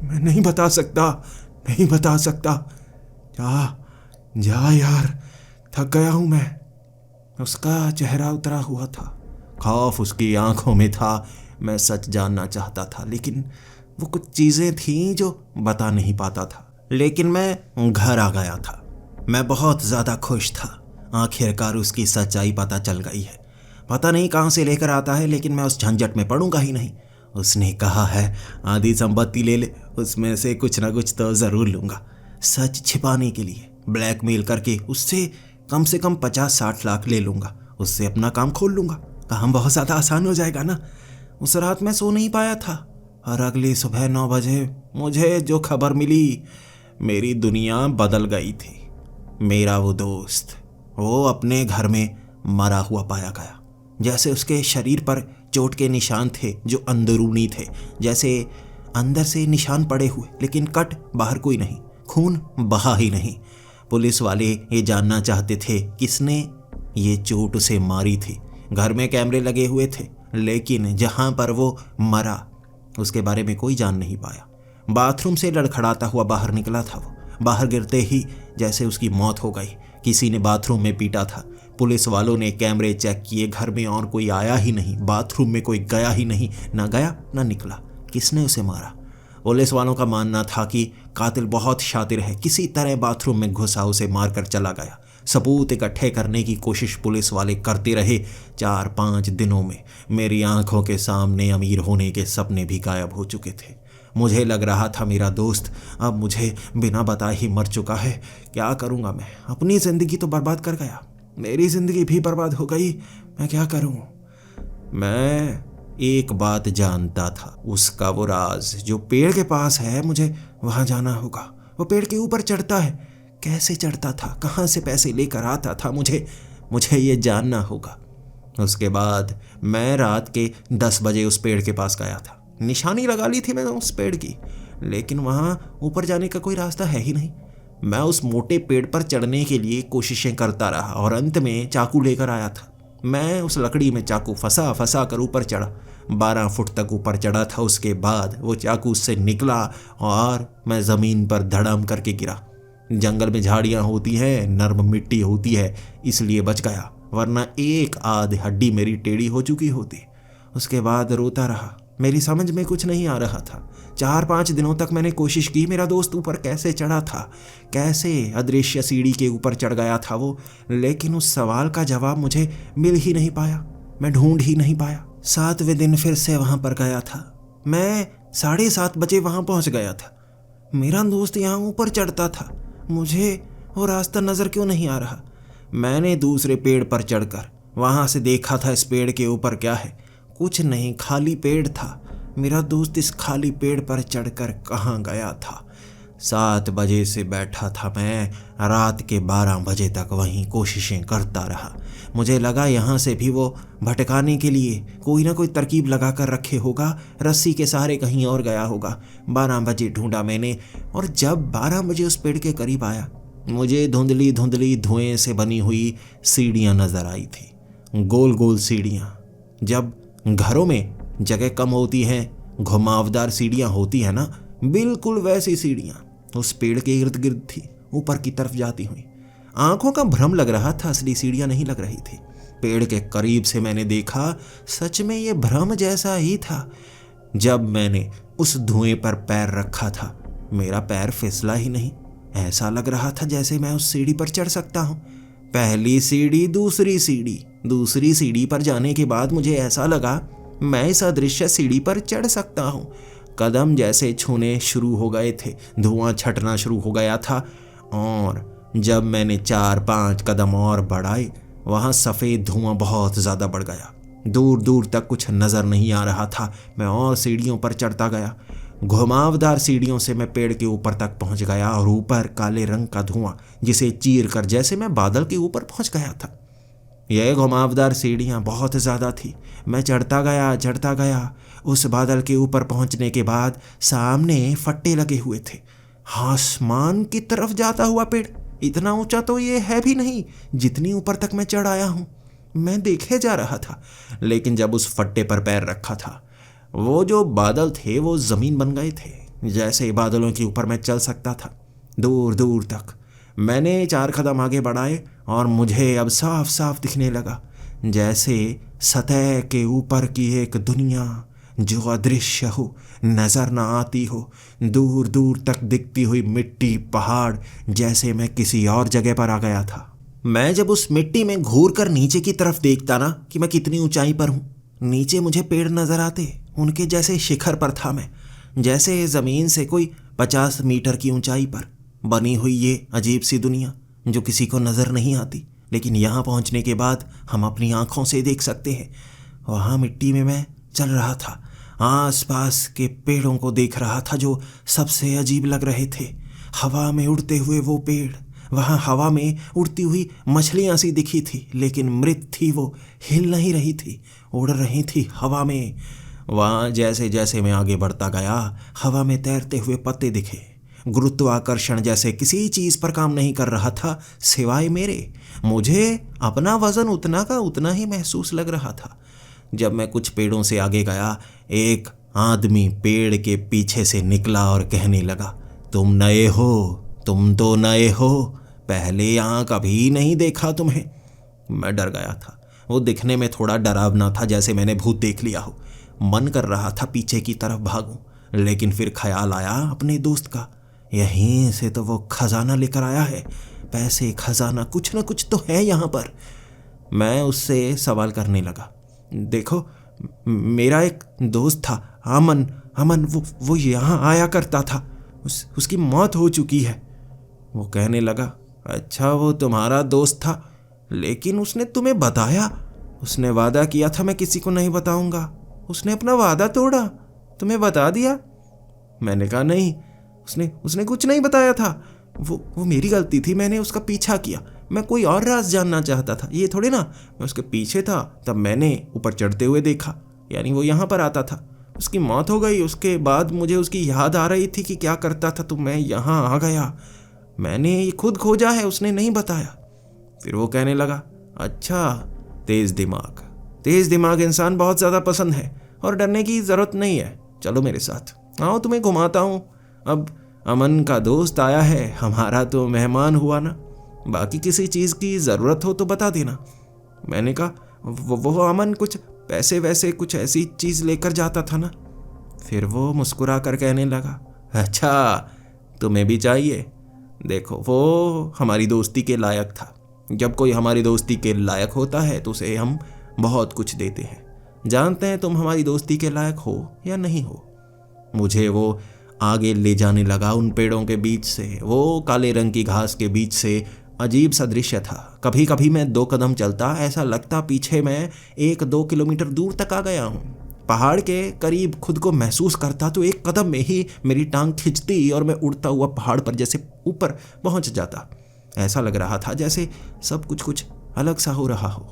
मैं नहीं बता सकता। जा यार, थक गया हूं मैं। उसका चेहरा उतरा हुआ था, खौफ उसकी आंखों में था। मैं सच जानना चाहता था, लेकिन वो कुछ चीज़ें थीं जो बता नहीं पाता था। लेकिन मैं घर आ गया था। मैं बहुत ज़्यादा खुश था। आखिरकार उसकी सच्चाई पता चल गई है। पता नहीं कहाँ से लेकर आता है, लेकिन मैं उस झंझट में पड़ूंगा ही नहीं। उसने कहा है आधी संपत्ति ले ले, उसमें से कुछ ना कुछ तो ज़रूर लूँगा। सच छिपाने के लिए ब्लैकमेल करके उससे कम से कम 50-60 लाख ले लूँगा। उससे अपना काम खोल लूँगा। काम बहुत ज़्यादा आसान हो जाएगा ना। उस रात मैं सो नहीं पाया था, और अगली सुबह 9 बजे मुझे जो खबर मिली, मेरी दुनिया बदल गई थी। मेरा वो दोस्त, वो अपने घर में मरा हुआ पाया गया। जैसे उसके शरीर पर चोट के निशान थे जो अंदरूनी थे, जैसे अंदर से निशान पड़े हुए, लेकिन कट बाहर कोई नहीं, खून बहा ही नहीं। पुलिस वाले ये जानना चाहते थे किसने ये चोट उसे मारी थी। घर में कैमरे लगे हुए थे, लेकिन जहाँ पर वो मरा उसके बारे में कोई जान नहीं पाया। बाथरूम से लड़खड़ाता हुआ बाहर निकला था वो। बाहर गिरते ही जैसे उसकी मौत हो गई। किसी ने बाथरूम में पीटा था। पुलिस वालों ने कैमरे चेक किए, घर में और कोई आया ही नहीं, बाथरूम में कोई गया ही नहीं, ना गया ना निकला। किसने उसे मारा? पुलिस वालों का मानना था कि कातिल बहुत शातिर है, किसी तरह बाथरूम में घुसा उसे मारकर चला गया। सबूत इकट्ठे करने की कोशिश पुलिस वाले करते रहे। 4-5 दिनों में मेरी आंखों के सामने अमीर होने के सपने भी गायब हो चुके थे। मुझे लग रहा था मेरा दोस्त अब मुझे बिना बताए ही मर चुका है। क्या करूँगा मैं? अपनी ज़िंदगी तो बर्बाद कर गया, मेरी ज़िंदगी भी बर्बाद हो गई। मैं क्या करूँ? मैं एक बात जानता था, उसका वो राज जो पेड़ के पास है, मुझे वहाँ जाना होगा। वो पेड़ के ऊपर चढ़ता है, कैसे चढ़ता था, कहाँ से पैसे लेकर आता था, मुझे ये जानना होगा। उसके बाद मैं रात के 10 बजे उस पेड़ के पास गया था। निशानी लगा ली थी मैंने उस पेड़ की, लेकिन वहाँ ऊपर जाने का कोई रास्ता है ही नहीं। मैं उस मोटे पेड़ पर चढ़ने के लिए कोशिशें करता रहा और अंत में चाकू लेकर आया था। मैं उस लकड़ी में चाकू फंसा कर ऊपर चढ़ा। 12 फुट तक ऊपर चढ़ा था। उसके बाद वो चाकू उससे निकला और मैं ज़मीन पर धड़ाम करके गिरा। जंगल में झाड़ियाँ होती हैं, नर्म मिट्टी होती है, इसलिए बच गया, वरना एक आध हड्डी मेरी टेढ़ी हो चुकी होती। उसके बाद रोता रहा। मेरी समझ में कुछ नहीं आ रहा था। 4-5 दिनों तक मैंने कोशिश की, मेरा दोस्त ऊपर कैसे चढ़ा था, कैसे अदृश्य सीढ़ी के ऊपर चढ़ गया था वो, लेकिन उस सवाल का जवाब मुझे मिल ही नहीं पाया। मैं ढूंढ ही नहीं पाया। 7वें दिन फिर से वहाँ पर गया था। मैं 7:30 बजे वहाँ पहुँच गया था। मेरा दोस्त यहाँ ऊपर चढ़ता था। मुझे वो रास्ता नज़र क्यों नहीं आ रहा? मैंने दूसरे पेड़ पर चढ़कर वहाँ से देखा था इस पेड़ के ऊपर क्या है। कुछ नहीं, खाली पेड़ था। मेरा दोस्त इस खाली पेड़ पर चढ़कर कहाँ गया था? 7 बजे से बैठा था मैं, रात के 12 बजे तक वहीं कोशिशें करता रहा। मुझे लगा यहाँ से भी वो भटकाने के लिए कोई ना कोई तरकीब लगा कर रखे होगा, रस्सी के सहारे कहीं और गया होगा। 12 बजे ढूंढा मैंने, और जब 12 बजे उस पेड़ के करीब आया, मुझे धुंधली धुंधली धुएं से बनी हुई सीढ़ियाँ नजर आई थी, गोल गोल सीढ़ियाँ। जब घरों में जगह कम होती है, घुमावदार सीढ़ियाँ होती है ना, बिल्कुल वैसी सीढ़ियाँ उस पेड़ के इर्द गिर्द थी, ऊपर की तरफ जाती हुई। आंखों का भ्रम लग रहा था, असली सीढ़ियाँ नहीं लग रही थी। पेड़ के करीब से मैंने देखा, सच में ये भ्रम जैसा ही था। जब मैंने उस धुएं पर पैर रखा था, मेरा पैर फिसला ही नहीं। ऐसा लग रहा था जैसे मैं उस सीढ़ी पर चढ़ सकता हूँ। पहली सीढ़ी, दूसरी सीढ़ी पर जाने के बाद मुझे ऐसा लगा मैं इस अदृश्य सीढ़ी पर चढ़ सकता हूँ। कदम जैसे छूने शुरू हो गए थे, धुआं छटना शुरू हो गया था, और जब मैंने 4-5 कदम और बढ़ाए वहाँ सफ़ेद धुआं बहुत ज़्यादा बढ़ गया। दूर दूर तक कुछ नज़र नहीं आ रहा था। मैं और सीढ़ियों पर चढ़ता गया। घुमावदार सीढ़ियों से मैं पेड़ के ऊपर तक पहुंच गया और ऊपर काले रंग का धुआं जिसे चीर कर जैसे मैं बादल के ऊपर पहुंच गया था। यह घुमावदार सीढ़ियां बहुत ज़्यादा थी। मैं चढ़ता गया। उस बादल के ऊपर पहुंचने के बाद सामने फट्टे लगे हुए थे। आसमान की तरफ जाता हुआ पेड़, इतना ऊंचा तो ये है भी नहीं जितनी ऊपर तक मैं चढ़ आया हूँ। मैं देखे जा रहा था, लेकिन जब उस फट्टे पर पैर रखा था वो जो बादल थे वो ज़मीन बन गए थे। जैसे बादलों के ऊपर मैं चल सकता था दूर दूर तक। मैंने 4 कदम आगे बढ़ाए और मुझे अब साफ साफ दिखने लगा जैसे सतह के ऊपर की एक दुनिया जो अदृश्य हो, नज़र ना आती हो। दूर दूर तक दिखती हुई मिट्टी, पहाड़, जैसे मैं किसी और जगह पर आ गया था। मैं जब उस मिट्टी में घूर कर नीचे की तरफ देखता ना कि मैं कितनी ऊंचाई पर हूँ, नीचे मुझे पेड़ नज़र आते। उनके जैसे शिखर पर था मैं, जैसे ज़मीन से कोई 50 मीटर की ऊंचाई पर बनी हुई ये अजीब सी दुनिया जो किसी को नज़र नहीं आती, लेकिन यहाँ पहुँचने के बाद हम अपनी आँखों से देख सकते हैं। वहाँ मिट्टी में मैं चल रहा था, आसपास के पेड़ों को देख रहा था जो सबसे अजीब लग रहे थे। हवा में उड़ते हुए वो पेड़, वहाँ हवा में उड़ती हुई मछलियाँ सी दिखी थी, लेकिन मृत थी वो, हिल नहीं रही थी, उड़ रही थी हवा में। वहाँ जैसे जैसे मैं आगे बढ़ता गया हवा में तैरते हुए पत्ते दिखे। गुरुत्वाकर्षण जैसे किसी चीज़ पर काम नहीं कर रहा था सिवाय मेरे। मुझे अपना वज़न उतना का उतना ही महसूस लग रहा था। जब मैं कुछ पेड़ों से आगे गया, एक आदमी पेड़ के पीछे से निकला और कहने लगा, तुम नए हो, तुम तो नए हो, पहले यहाँ कभी नहीं देखा तुम्हें। मैं डर गया था। वो दिखने में थोड़ा डरावना था, जैसे मैंने भूत देख लिया हो। मन कर रहा था पीछे की तरफ भागूं, लेकिन फिर ख्याल आया अपने दोस्त का। यहीं से तो वो खजाना लेकर आया है, पैसे, खजाना, कुछ ना कुछ तो है यहाँ पर। मैं उससे सवाल करने लगा, देखो मेरा एक दोस्त था अमन, वो यहाँ आया करता था, उसकी मौत हो चुकी है। वो कहने लगा, अच्छा वो तुम्हारा दोस्त था, लेकिन उसने तुम्हें बताया? उसने वादा किया था मैं किसी को नहीं बताऊंगा। उसने अपना वादा तोड़ा, तुम्हें बता दिया? मैंने कहा नहीं, उसने कुछ नहीं बताया था। वो मेरी गलती थी, मैंने उसका पीछा किया। मैं कोई और राज जानना चाहता था, ये थोड़े ना मैं उसके पीछे था। तब मैंने ऊपर चढ़ते हुए देखा, यानी वो यहाँ पर आता था। उसकी मौत हो गई। उसके बाद मुझे उसकी याद आ रही थी कि क्या करता था, तो मैं यहाँ आ गया। मैंने ये खुद खोजा है, उसने नहीं बताया। फिर वो कहने लगा, अच्छा तेज़ दिमाग इंसान बहुत ज़्यादा पसंद है और डरने की ज़रूरत नहीं है। चलो मेरे साथ, आओ तुम्हें घुमाता हूँ। अब अमन का दोस्त आया है, हमारा तो मेहमान हुआ ना। बाकी किसी चीज़ की ज़रूरत हो तो बता देना। मैंने कहा, वो अमन कुछ पैसे वैसे कुछ ऐसी चीज़ लेकर जाता था ना। फिर वो मुस्कुरा कर कहने लगा, अच्छा तुम्हें भी चाहिए? देखो वो हमारी दोस्ती के लायक था। जब कोई हमारी दोस्ती के लायक होता है तो उसे हम बहुत कुछ देते हैं। जानते हैं तुम हमारी दोस्ती के लायक हो या नहीं हो। मुझे वो आगे ले जाने लगा उन पेड़ों के बीच से। वो काले रंग की घास के बीच से अजीब सा दृश्य था। कभी कभी मैं 2 कदम चलता, ऐसा लगता पीछे मैं 1-2 किलोमीटर दूर तक आ गया हूँ। पहाड़ के करीब खुद को महसूस करता तो 1 कदम में ही मेरी टांग खिंचती और मैं उड़ता हुआ पहाड़ पर जैसे ऊपर पहुँच जाता। ऐसा लग रहा था जैसे सब कुछ अलग सा हो रहा हो।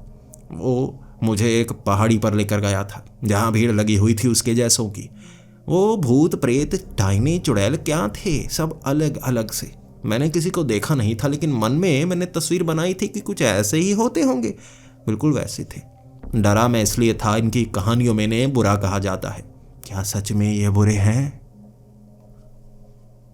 वो मुझे एक पहाड़ी पर लेकर गया था जहाँ भीड़ लगी हुई थी उसके जैसों की। वो भूत, प्रेत, डायने, चुड़ैल क्या थे, सब अलग अलग से। मैंने किसी को देखा नहीं था, लेकिन मन में मैंने तस्वीर बनाई थी कि कुछ ऐसे ही होते होंगे, बिल्कुल वैसे थे। डरा मैं इसलिए था, इनकी कहानियों में इन्हें बुरा कहा जाता है। क्या सच में ये बुरे हैं?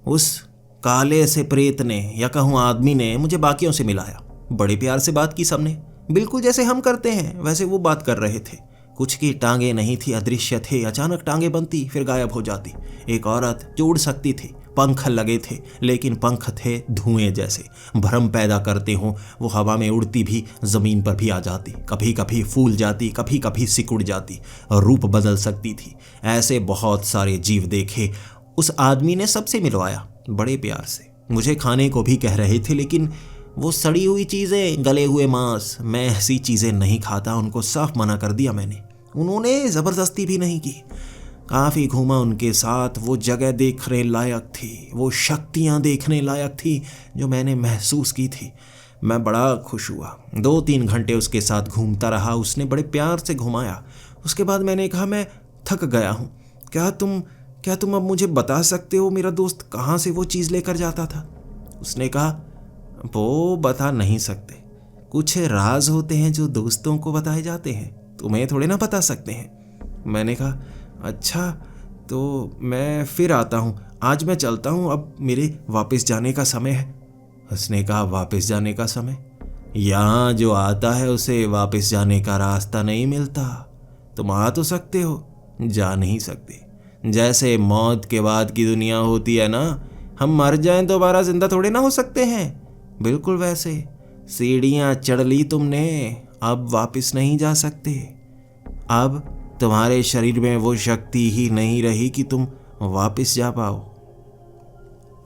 उस काले से प्रेत ने या कहूँ आदमी ने मुझे बाकियों से मिलाया। बड़े प्यार से बात की सबने, बिल्कुल जैसे हम करते हैं वैसे वो बात कर रहे थे। कुछ की टांगें नहीं थी, अदृश्य थे। अचानक टांगें बनती फिर गायब हो जाती। एक औरत जो उड़ सकती थी, पंख लगे थे लेकिन पंख थे धुएं जैसे, भ्रम पैदा करते हों। वो हवा में उड़ती भी ज़मीन पर भी आ जाती, कभी कभी फूल जाती, कभी कभी सिकुड़ जाती, रूप बदल सकती थी। ऐसे बहुत सारे जीव देखे। उस आदमी ने सबसे मिलवाया बड़े प्यार से। मुझे खाने को भी कह रहे थे लेकिन वो सड़ी हुई चीज़ें, गले हुए मांस, मैं ऐसी चीज़ें नहीं खाता। उनको साफ मना कर दिया मैंने। उन्होंने ज़बरदस्ती भी नहीं की। काफ़ी घूमा उनके साथ। वो जगह देखने लायक थी, वो शक्तियाँ देखने लायक थी जो मैंने महसूस की थी। मैं बड़ा खुश हुआ। 2-3 घंटे उसके साथ घूमता रहा। उसने बड़े प्यार से घुमाया। उसके बाद मैंने कहा, मैं थक गया हूँ। क्या तुम अब मुझे बता सकते हो मेरा दोस्त कहाँ से वो चीज़ लेकर जाता था? उसने कहा, वो बता नहीं सकते। कुछ राज होते हैं जो दोस्तों को बताए जाते हैं, तुम्हें थोड़े ना बता सकते हैं। मैंने कहा, अच्छा तो मैं फिर आता हूँ, आज मैं चलता हूँ, अब मेरे वापस जाने का समय है। उसने कहा, वापस जाने का समय? यहाँ जो आता है उसे वापस जाने का रास्ता नहीं मिलता। तुम आ तो सकते हो, जा नहीं सकते। जैसे मौत के बाद की दुनिया होती है ना, हम मर जाएं दोबारा जिंदा थोड़े ना हो सकते हैं, बिल्कुल वैसे। सीढ़ियाँ चढ़ ली तुमने, अब वापस नहीं जा सकते। अब तुम्हारे शरीर में वो शक्ति ही नहीं रही कि तुम वापस जा पाओ।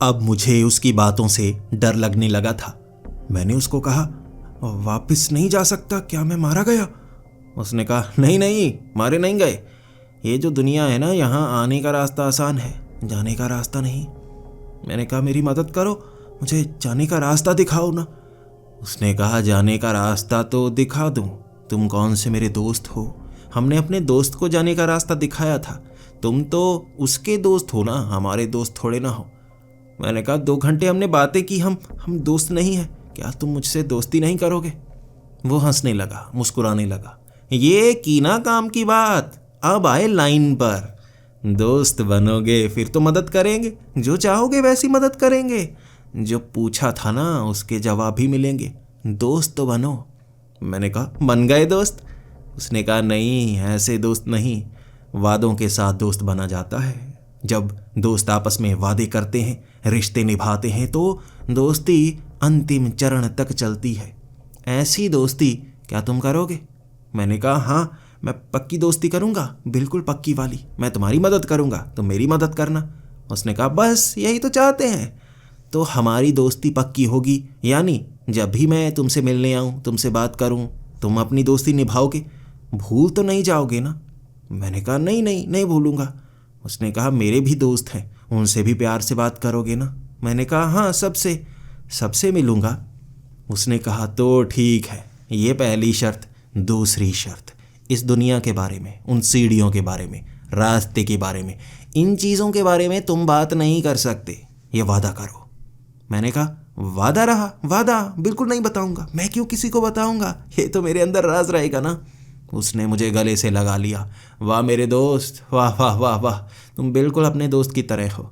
अब मुझे उसकी बातों से डर लगने लगा था। मैंने उसको कहा, वापस नहीं जा सकता? क्या मैं मारा गया? उसने कहा, नहीं, मारे नहीं गए। ये जो दुनिया है ना, यहाँ आने का रास्ता आसान है, जाने का रास्ता नहीं। मैंने कहा, मेरी मदद करो, मुझे जाने का रास्ता दिखाओ ना। उसने कहा, जाने का रास्ता तो दिखा दूं, तुम कौन से मेरे दोस्त हो? हमने अपने दोस्त को जाने का रास्ता दिखाया था, तुम तो उसके दोस्त हो ना, हमारे दोस्त थोड़े ना हो। मैंने कहा, 2 घंटे हमने बातें की, हम दोस्त नहीं हैं, क्या तुम मुझसे दोस्ती नहीं करोगे? वो हंसने लगा, मुस्कुराने लगा। ये की ना काम की बात, अब आए लाइन पर। दोस्त बनोगे फिर तो मदद करेंगे, जो चाहोगे वैसी मदद करेंगे। जो पूछा था ना उसके जवाब भी मिलेंगे। दोस्त तो बनो। मैंने कहा, बन गए दोस्त? उसने कहा, नहीं, ऐसे दोस्त नहीं, वादों के साथ दोस्त बना जाता है। जब दोस्त आपस में वादे करते हैं, रिश्ते निभाते हैं, तो दोस्ती अंतिम चरण तक चलती है। ऐसी दोस्ती क्या तुम करोगे? मैंने कहा, हाँ, मैं पक्की दोस्ती करूँगा, बिल्कुल पक्की वाली। मैं तुम्हारी मदद करूँगा, तुम मेरी मदद करना। उसने कहा, बस यही तो चाहते हैं। तो हमारी दोस्ती पक्की होगी, यानी जब भी मैं तुमसे मिलने आऊँ, तुमसे बात करूँ, तुम अपनी दोस्ती निभाओगे, भूल तो नहीं जाओगे ना? मैंने कहा, नहीं भूलूंगा। उसने कहा, मेरे भी दोस्त हैं, उनसे भी प्यार से बात करोगे ना? मैंने कहा, हाँ, सबसे मिलूंगा। उसने कहा, तो ठीक है, ये पहली शर्त। दूसरी शर्त, इस दुनिया के बारे में, उन सीढ़ियों के बारे में, रास्ते के बारे में, इन चीज़ों के बारे में तुम बात नहीं कर सकते, ये वादा करो। मैंने कहा, वादा रहा, वादा बिल्कुल नहीं बताऊंगा। मैं क्यों किसी को बताऊंगा, ये तो मेरे अंदर राज रहेगा ना। उसने मुझे गले से लगा लिया। वाह मेरे दोस्त, वाह वाह वाह वाह, तुम बिल्कुल अपने दोस्त की तरह हो।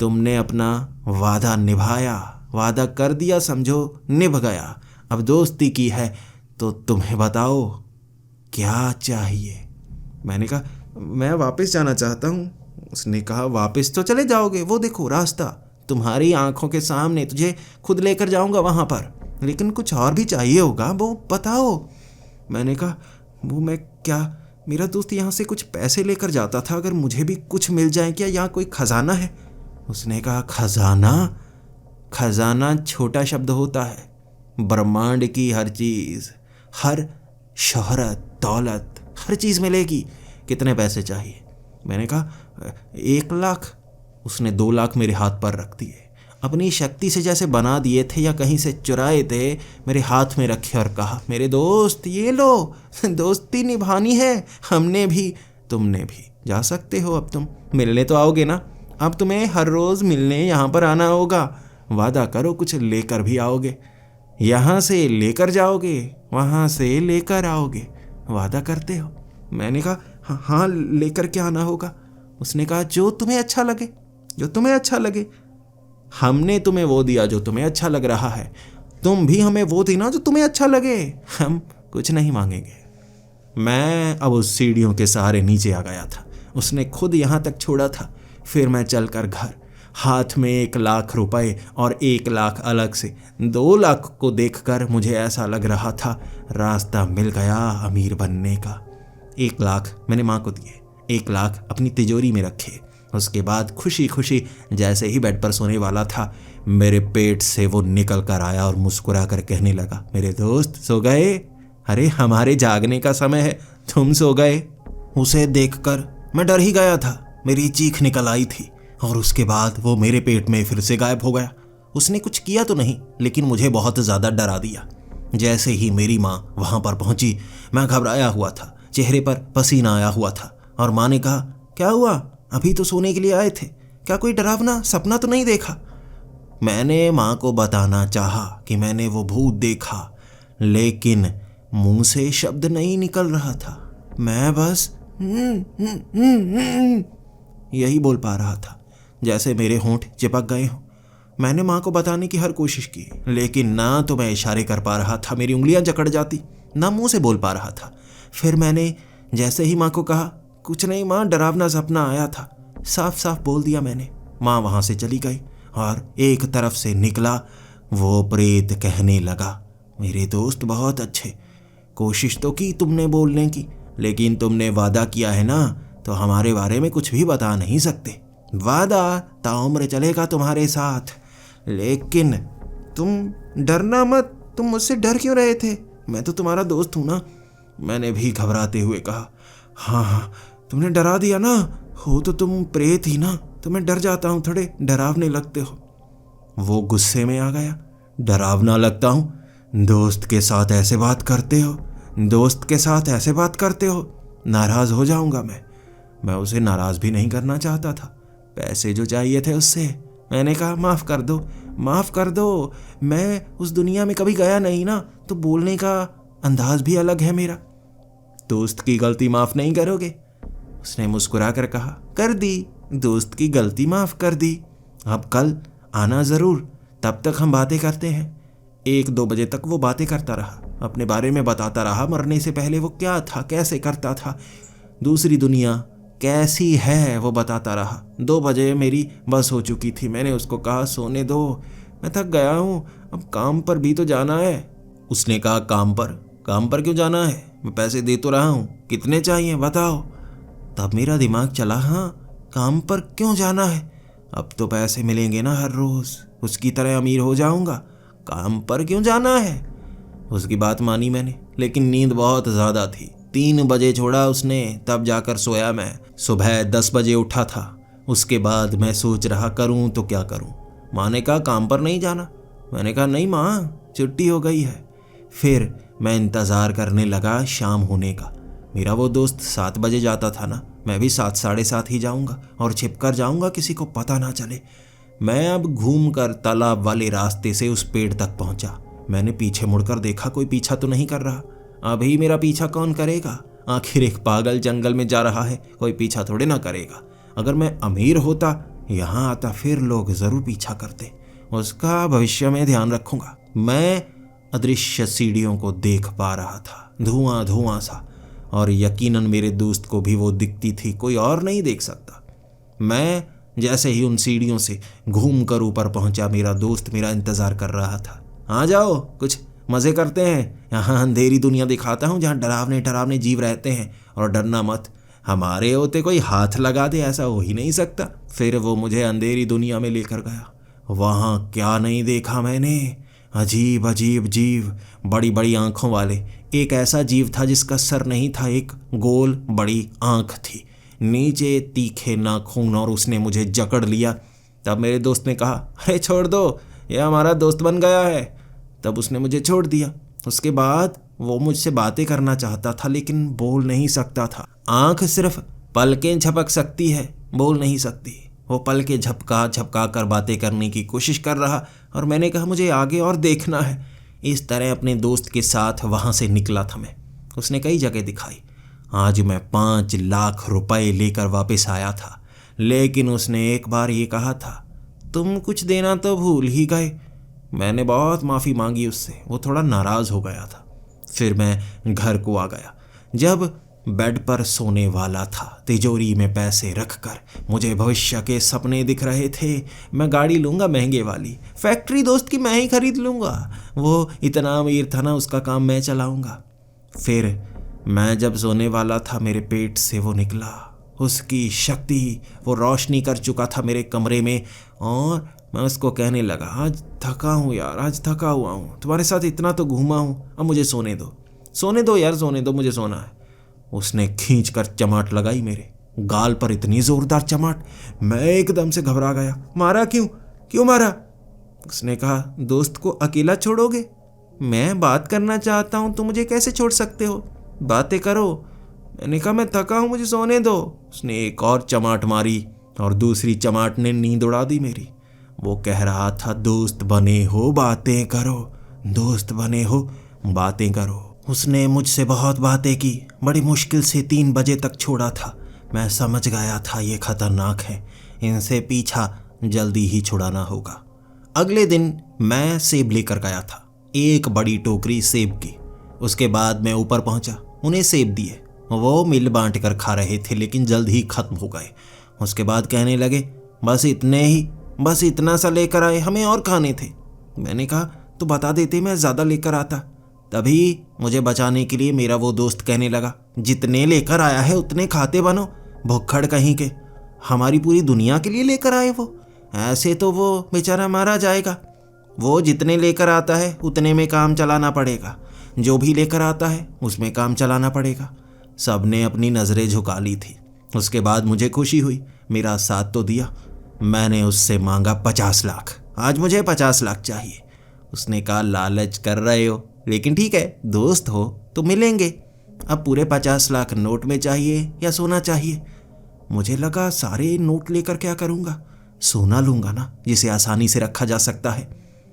तुमने अपना वादा निभाया, वादा कर दिया, समझो निभ गया। अब दोस्ती की है तो तुम्हें बताओ क्या चाहिए? मैंने कहा, मैं वापस जाना चाहता हूँ। उसने कहा, वापस तो चले जाओगे, वो देखो रास्ता तुम्हारी आंखों के सामने, तुझे खुद लेकर जाऊंगा वहाँ पर, लेकिन कुछ और भी चाहिए होगा, वो बताओ। मैंने कहा, वो मैं क्या, मेरा दोस्त यहाँ से कुछ पैसे लेकर जाता था, अगर मुझे भी कुछ मिल जाए, क्या यहाँ कोई खजाना है? उसने कहा, खजाना? खजाना छोटा शब्द होता है। ब्रह्मांड की हर चीज़, हर शोहरत, दौलत, हर चीज़ मिलेगी। कितने पैसे चाहिए? मैंने कहा, 1 लाख। उसने 2 लाख मेरे हाथ पर रख दिए, अपनी शक्ति से जैसे बना दिए थे या कहीं से चुराए थे, मेरे हाथ में रखे और कहा, मेरे दोस्त ये लो, दोस्ती निभानी है, हमने भी तुमने भी। जा सकते हो, अब तुम मिलने तो आओगे ना? अब तुम्हें हर रोज़ मिलने यहाँ पर आना होगा। वादा करो कुछ लेकर भी आओगे, यहाँ से लेकर जाओगे, वहाँ से लेकर आओगे, वादा करते हो? मैंने कहा, हाँ, लेकर के आना होगा। उसने कहा, जो तुम्हें अच्छा लगे, जो तुम्हें अच्छा लगे। हमने तुम्हें वो दिया जो तुम्हें अच्छा लग रहा है, तुम भी हमें वो देना जो तुम्हें अच्छा लगे। हम कुछ नहीं मांगेंगे। मैं अब उस सीढ़ियों के सहारे नीचे आ गया था। उसने खुद यहाँ तक छोड़ा था। फिर मैं चलकर घर, हाथ में 1,00,000 रुपए और 1,00,000 अलग से, 2,00,000 को देखकर मुझे ऐसा लग रहा था रास्ता मिल गया अमीर बनने का। 1,00,000 मैंने माँ को दिए, 1,00,000 अपनी तिजोरी में रखे। उसके बाद खुशी खुशी जैसे ही बेड पर सोने वाला था, मेरे पेट से वो निकल कर आया और मुस्कुरा कर कहने लगा, मेरे दोस्त सो गए? अरे हमारे जागने का समय है, तुम सो गए? उसे देखकर मैं डर ही गया था। मेरी चीख निकल आई थी और उसके बाद वो मेरे पेट में फिर से गायब हो गया। उसने कुछ किया तो नहीं, लेकिन मुझे बहुत ज़्यादा डरा दिया। जैसे ही मेरी माँ वहाँ पर पहुँची, मैं घबराया हुआ था, चेहरे पर पसीना आया हुआ था। और माँ ने कहा, क्या हुआ? अभी तो सोने के लिए आए थे, क्या कोई डरावना सपना तो नहीं देखा? मैंने माँ को बताना चाहा कि मैंने वो भूत देखा, लेकिन मुंह से शब्द नहीं निकल रहा था। मैं बस यही बोल पा रहा था, जैसे मेरे होंठ चिपक गए हों। मैंने माँ को बताने की हर कोशिश की, लेकिन ना तो मैं इशारे कर पा रहा था, मेरी उंगलियां जकड़ जाती, ना मुंह से बोल पा रहा था। फिर मैंने जैसे ही माँ को कहा, कुछ नहीं माँ, डरावना सपना आया था, साफ साफ बोल दिया मैंने। माँ वहाँ से चली गई और एक तरफ से निकला वो प्रेत कहने लगा, मेरे दोस्त बहुत अच्छे, कोशिश तो की तुमने बोलने की, लेकिन तुमने वादा किया है ना, तो हमारे बारे में कुछ भी बता नहीं सकते। वादा ताउम्र चलेगा तुम्हारे साथ, लेकिन तुम डरना मत। तुम मुझसे डर क्यों रहे थे? मैं तो तुम्हारा दोस्त हूं ना। मैंने भी घबराते हुए कहा, हाँ, तुमने डरा दिया ना, हो तो तुम प्रेत ही ना, तो मैं डर जाता हूँ, थोड़े डरावने लगते हो। वो गुस्से में आ गया, डरावना लगता हूँ? दोस्त के साथ ऐसे बात करते हो? दोस्त के साथ ऐसे बात करते हो? नाराज हो जाऊंगा मैं उसे नाराज भी नहीं करना चाहता था। पैसे जो चाहिए थे उससे। मैंने कहा, माफ़ कर दो, माफ़ कर दो, मैं उस दुनिया में कभी गया नहीं ना, तो बोलने का अंदाज भी अलग है मेरा। दोस्त की गलती माफ़ नहीं करोगे? उसने मुस्कुरा कर कहा, कर दी, दोस्त की गलती माफ़ कर दी। अब कल आना ज़रूर, तब तक हम बातें करते हैं। 1-2 बजे तक वो बातें करता रहा, अपने बारे में बताता रहा, मरने से पहले वो क्या था, कैसे करता था, दूसरी दुनिया कैसी है वो बताता रहा। 2 बजे मेरी बस हो चुकी थी। मैंने उसको कहा, सोने दो, मैं थक गया हूँ, अब काम पर भी तो जाना है। उसने कहा, काम पर क्यों जाना है? मैं पैसे दे तो रहा हूँ, कितने चाहिए बताओ। तब मेरा दिमाग चला, हाँ, काम पर क्यों जाना है? अब तो पैसे मिलेंगे ना हर रोज़, उसकी तरह अमीर हो जाऊँगा, काम पर क्यों जाना है? उसकी बात मानी मैंने, लेकिन नींद बहुत ज़्यादा थी। 3 बजे छोड़ा उसने, तब जाकर सोया मैं। सुबह 10 बजे उठा था। उसके बाद मैं सोच रहा, करूं तो क्या करूं। माँ ने कहा, काम पर नहीं जाना। मैंने कहा, नहीं माँ, छुट्टी हो गई है। फिर मैं इंतज़ार करने लगा शाम होने का। मेरा वो दोस्त 7 बजे जाता था ना, मैं भी 7, 7:30 ही जाऊंगा और छिप कर जाऊंगा, किसी को पता ना चले। मैं अब घूमकर तालाब वाले रास्ते से उस पेड़ तक पहुंचा। मैंने पीछे मुड़कर देखा, कोई पीछा तो नहीं कर रहा। अभी मेरा पीछा कौन करेगा? आखिर एक पागल जंगल में जा रहा है, कोई पीछा थोड़े ना करेगा। अगर मैं अमीर होता, यहाँ आता, फिर लोग ज़रूर पीछा करते। उसका भविष्य में ध्यान रखूंगा। मैं अदृश्य सीढ़ियों को देख पा रहा था, धुआं धुआं सा, और यकीनन मेरे दोस्त को भी वो दिखती थी, कोई और नहीं देख सकता। मैं जैसे ही उन सीढ़ियों से घूम कर ऊपर पहुंचा, मेरा दोस्त मेरा इंतज़ार कर रहा था। आ जाओ, कुछ मज़े करते हैं, यहाँ अंधेरी दुनिया दिखाता हूँ जहाँ डरावने डरावने जीव रहते हैं, और डरना मत, हमारे होते कोई हाथ लगा दे ऐसा हो ही नहीं सकता। फिर वो मुझे अंधेरी दुनिया में लेकर गया। वहाँ क्या नहीं देखा मैंने, अजीब अजीब जीव, बड़ी बड़ी आंखों वाले। एक ऐसा जीव था जिसका सर नहीं था, एक गोल बड़ी आंख थी, नीचे तीखे नाखून, और उसने मुझे जकड़ लिया। तब मेरे दोस्त ने कहा, अरे छोड़ दो, यह हमारा दोस्त बन गया है। तब उसने मुझे छोड़ दिया। उसके बाद वो मुझसे बातें करना चाहता था, लेकिन बोल नहीं सकता था। आंख सिर्फ पलकें झपक सकती है, बोल नहीं सकती। वो पलकें झपका झपका कर बातें करने की कोशिश कर रहा, और मैंने कहा, मुझे आगे और देखना है। इस तरह अपने दोस्त के साथ वहाँ से निकला था मैं। उसने कई जगह दिखाई। आज मैं 5 लाख रुपए लेकर वापस आया था, लेकिन उसने एक बार ये कहा था, तुम कुछ देना तो भूल ही गए। मैंने बहुत माफ़ी मांगी उससे, वो थोड़ा नाराज़ हो गया था। फिर मैं घर को आ गया। जब बेड पर सोने वाला था, तिजोरी में पैसे रखकर मुझे भविष्य के सपने दिख रहे थे। मैं गाड़ी लूँगा महंगे वाली, फैक्ट्री दोस्त की मैं ही खरीद लूँगा, वो इतना अमीर था ना, उसका काम मैं चलाऊँगा। फिर मैं जब सोने वाला था, मेरे पेट से वो निकला, उसकी शक्ति, वो रोशनी कर चुका था मेरे कमरे में, और मैं उसको कहने लगा, आज थका हूँ यार, आज थका हुआ हूँ, तुम्हारे साथ इतना तो घूमा हूँ, अब मुझे सोने दो यार, सोने दो, मुझे सोना है। उसने खींच कर चमाट लगाई मेरे गाल पर, इतनी जोरदार चमाट, मैं एकदम से घबरा गया। मारा क्यों मारा? उसने कहा, दोस्त को अकेला छोड़ोगे? मैं बात करना चाहता हूँ, तुम मुझे कैसे छोड़ सकते हो? बातें करो। मैंने कहा, मैं थका हूँ, मुझे सोने दो। उसने एक और चमाट मारी और दूसरी चमाट ने नींद उड़ा दी मेरी। वो कह रहा था, दोस्त बने हो बातें करो, दोस्त बने हो बातें करो। उसने मुझसे बहुत बातें की, बड़ी मुश्किल से 3 बजे तक छोड़ा था। मैं समझ गया था ये खतरनाक है, इनसे पीछा जल्दी ही छुड़ाना होगा। अगले दिन मैं सेब लेकर गया था, एक बड़ी टोकरी सेब की। उसके बाद मैं ऊपर पहुंचा, उन्हें सेब दिए। वो मिल बांट कर खा रहे थे, लेकिन जल्द ही खत्म हो गए। उसके बाद कहने लगे, बस इतने ही, बस इतना सा लेकर आए, हमें और खाने थे। मैंने कहा, तो बता देते, मैं ज़्यादा लेकर आता। तभी मुझे बचाने के लिए मेरा वो दोस्त कहने लगा, जितने लेकर आया है उतने खाते बनो, भुक्खड़ कहीं के, हमारी पूरी दुनिया के लिए लेकर आए वो, ऐसे तो वो बेचारा मारा जाएगा। वो जितने लेकर आता है उतने में काम चलाना पड़ेगा, जो भी लेकर आता है उसमें काम चलाना पड़ेगा। सबने अपनी नज़रें झुका ली थी। उसके बाद मुझे खुशी हुई, मेरा साथ तो दिया। मैंने उससे मांगा 50 लाख, आज मुझे 50 लाख चाहिए। उसने कहा, लालच कर रहे हो, लेकिन ठीक है, दोस्त हो तो मिलेंगे। अब पूरे 50 लाख नोट में चाहिए या सोना चाहिए? मुझे लगा, सारे नोट लेकर क्या करूँगा, सोना लूँगा ना, जिसे आसानी से रखा जा सकता है।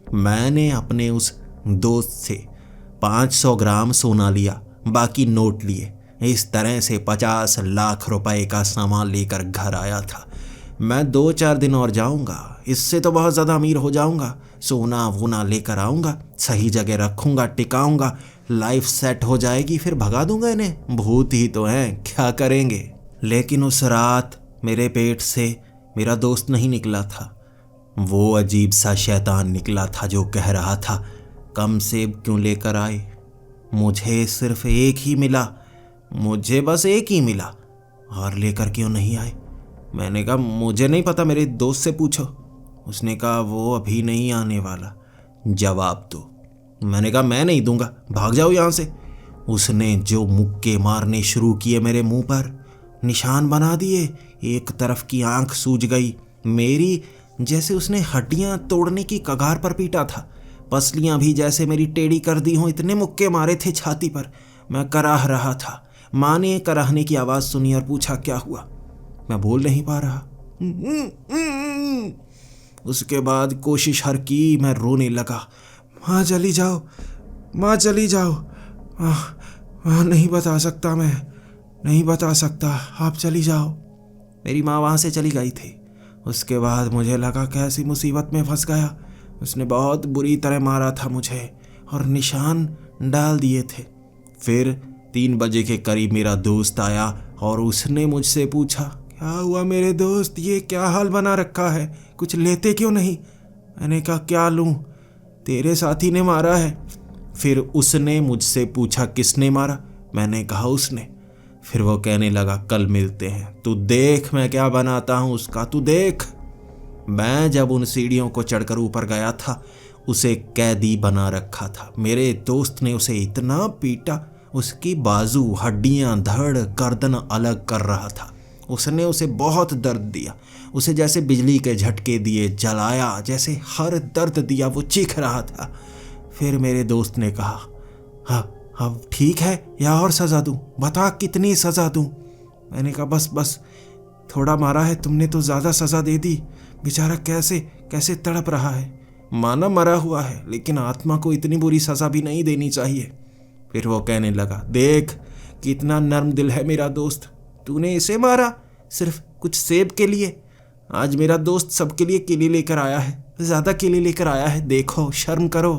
मैंने अपने उस दोस्त से 500 ग्राम सोना लिया, बाकी नोट लिए। इस तरह से 50 लाख रुपए का सामान लेकर घर आया था। मैं 2-4 दिन और जाऊंगा, इससे तो बहुत ज़्यादा अमीर हो जाऊंगा। सोना वोना लेकर आऊँगा, सही जगह रखूँगा, टिकाऊँगा, लाइफ सेट हो जाएगी, फिर भगा दूंगा इन्हें, भूत ही तो हैं, क्या करेंगे। लेकिन उस रात मेरे पेट से मेरा दोस्त नहीं निकला था, वो अजीब सा शैतान निकला था जो कह रहा था, कम सेब क्यों लेकर आए, मुझे सिर्फ एक ही मिला, मुझे बस एक ही मिला, और लेकर क्यों नहीं आए? मैंने कहा, मुझे नहीं पता, मेरे दोस्त से पूछो। उसने कहा, वो अभी नहीं आने वाला, जवाब दो। मैंने कहा, मैं नहीं दूंगा, भाग जाओ यहाँ से। उसने जो मुक्के मारने शुरू किए मेरे मुंह पर, निशान बना दिए, एक तरफ की आंख सूज गई मेरी, जैसे उसने हड्डियां तोड़ने की कगार पर पीटा था। पसलियां भी जैसे मेरी टेढ़ी कर दी हों, इतने मुक्के मारे थे छाती पर। मैं कराह रहा था। माँ ने कराहने की आवाज़ सुनी और पूछा, क्या हुआ? मैं बोल नहीं पा रहा। उसके बाद कोशिश हर की, मैं रोने लगा, माँ चली जाओ, माँ चली जाओ, नहीं बता सकता, मैं नहीं बता सकता, आप चली जाओ। मेरी माँ वहाँ से चली गई थी। उसके बाद मुझे लगा कैसी मुसीबत में फंस गया। उसने बहुत बुरी तरह मारा था मुझे और निशान डाल दिए थे। फिर 3 बजे के करीब मेरा दोस्त आया और उसने मुझसे पूछा, क्या हुआ मेरे दोस्त, ये क्या हाल बना रखा है, कुछ लेते क्यों नहीं? मैंने कहा, क्या लूँ, तेरे साथी ने मारा है। फिर उसने मुझसे पूछा, किसने मारा? मैंने कहा, उसने। फिर वो कहने लगा, कल मिलते हैं, तू देख मैं क्या बनाता हूँ उसका, तू देख। मैं जब उन सीढ़ियों को चढ़कर ऊपर गया था, उसे कैदी बना रखा था। मेरे दोस्त ने उसे इतना पीटा, उसकी बाजू, हड्डियां, धड़, गर्दन अलग कर रहा था। उसने उसे बहुत दर्द दिया, उसे जैसे बिजली के झटके दिए, जलाया, जैसे हर दर्द दिया, वो चीख रहा था। फिर मेरे दोस्त ने कहा, हाँ अब ठीक है या और सज़ा दूँ, बता कितनी सज़ा दूँ? मैंने कहा, बस थोड़ा मारा है तुमने तो ज़्यादा सज़ा दे दी, बेचारा कैसे कैसे तड़प रहा है, माना मरा हुआ है, लेकिन आत्मा को इतनी बुरी सज़ा भी नहीं देनी चाहिए। फिर वो कहने लगा, देख कितना नर्म दिल है मेरा दोस्त, तूने इसे मारा सिर्फ कुछ सेब के लिए। आज मेरा दोस्त सबके लिए केले लेकर आया है, ज़्यादा केले लेकर आया है, देखो शर्म करो।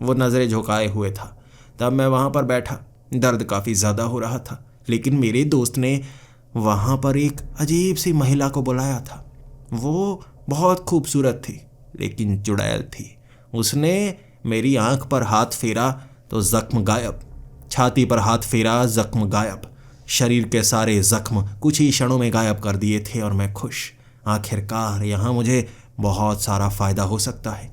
वो नज़रें झुकाए हुए था। तब मैं वहाँ पर बैठा, दर्द काफ़ी ज़्यादा हो रहा था, लेकिन मेरे दोस्त ने वहाँ पर एक अजीब सी महिला को बुलाया था। वो बहुत खूबसूरत थी, लेकिन चुड़ैल थी। उसने मेरी आंख पर हाथ फेरा तो जख्म गायब, छाती पर हाथ फेरा, जख्म गायब, शरीर के सारे जख्म कुछ ही क्षणों में गायब कर दिए थे और मैं खुश। आखिरकार यहाँ मुझे बहुत सारा फ़ायदा हो सकता है।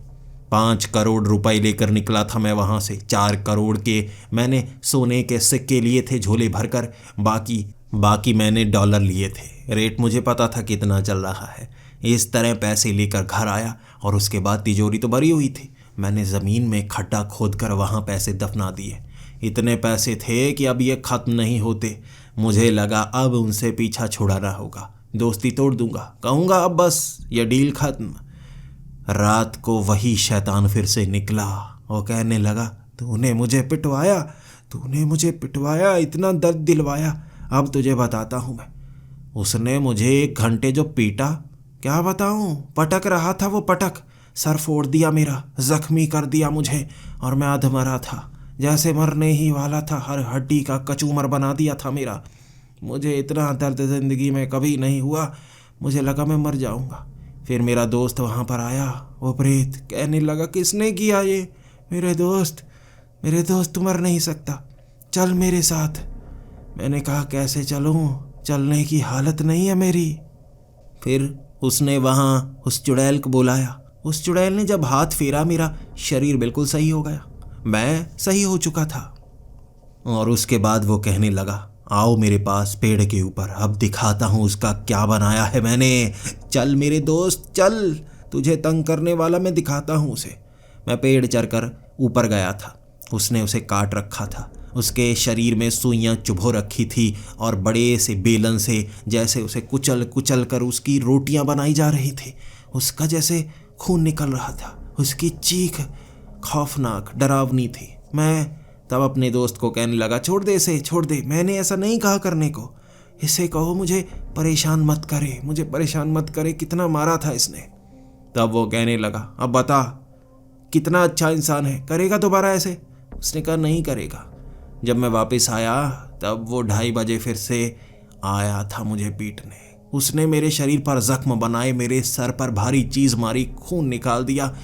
5 करोड़ रुपए लेकर निकला था मैं वहाँ से। 4 करोड़ के मैंने सोने के सिक्के लिए थे झोले भरकर, बाकी मैंने डॉलर लिए थे। रेट मुझे पता था कितना चल रहा है। इस तरह पैसे लेकर घर आया और उसके बाद तिजोरी तो भरी हुई थी। मैंने ज़मीन में खड्डा खोदकर वहाँ पैसे दफना दिए। इतने पैसे थे कि अब ये ख़त्म नहीं होते। मुझे लगा अब उनसे पीछा छुड़ाना होगा, दोस्ती तोड़ दूंगा, कहूँगा अब बस ये डील ख़त्म। रात को वही शैतान फिर से निकला और कहने लगा, तूने मुझे पिटवाया, इतना दर्द दिलवाया, अब तुझे बताता हूँ मैं। उसने मुझे 1 घंटे जो पीटा, क्या बताऊँ, पटक रहा था वो पटक, सर फोड़ दिया मेरा, जख्मी कर दिया मुझे और मैं अधमरा था, जैसे मरने ही वाला था। हर हड्डी का कचूमर बना दिया था मेरा। मुझे इतना दर्द ज़िंदगी में कभी नहीं हुआ। मुझे लगा मैं मर जाऊँगा। फिर मेरा दोस्त वहाँ पर आया, वो प्रेत, कहने लगा, किसने किया ये? मेरे दोस्त तू मर नहीं सकता, चल मेरे साथ। मैंने कहा, कैसे चलूँ, चलने की हालत नहीं है मेरी। फिर उसने वहाँ उस चुड़ैल को बुलाया। उस चुड़ैल ने जब हाथ फेरा, मेरा शरीर बिल्कुल सही हो गया, मैं सही हो चुका था। और उसके बाद वो कहने लगा, आओ मेरे पास पेड़ के ऊपर, अब दिखाता हूँ उसका क्या बनाया है मैंने। चल मेरे दोस्त चल, तुझे तंग करने वाला मैं दिखाता हूँ उसे। मैं पेड़ चढ़कर ऊपर गया था। उसने उसे काट रखा था। उसके शरीर में सुइयां चुभो रखी थी और बड़े से बेलन से जैसे उसे कुचल कुचल कर उसकी रोटियां बनाई जा रही थी। उसका जैसे खून निकल रहा था। उसकी चीख खौफनाक डरावनी थी। मैं तब अपने दोस्त को कहने लगा, छोड़ दे इसे, छोड़ दे, मैंने ऐसा नहीं कहा करने को। इसे कहो मुझे परेशान मत करे, कितना मारा था इसने। तब वो कहने लगा, अब बता, कितना अच्छा इंसान है, करेगा दोबारा ऐसे? उसने कहा, नहीं करेगा। जब मैं वापस आया तब वो 2:30 बजे फिर से आया था मुझे पीटने। उसने मेरे शरीर पर जख्म बनाए, मेरे सर पर भारी चीज़ मारी, खून निकाल दिया।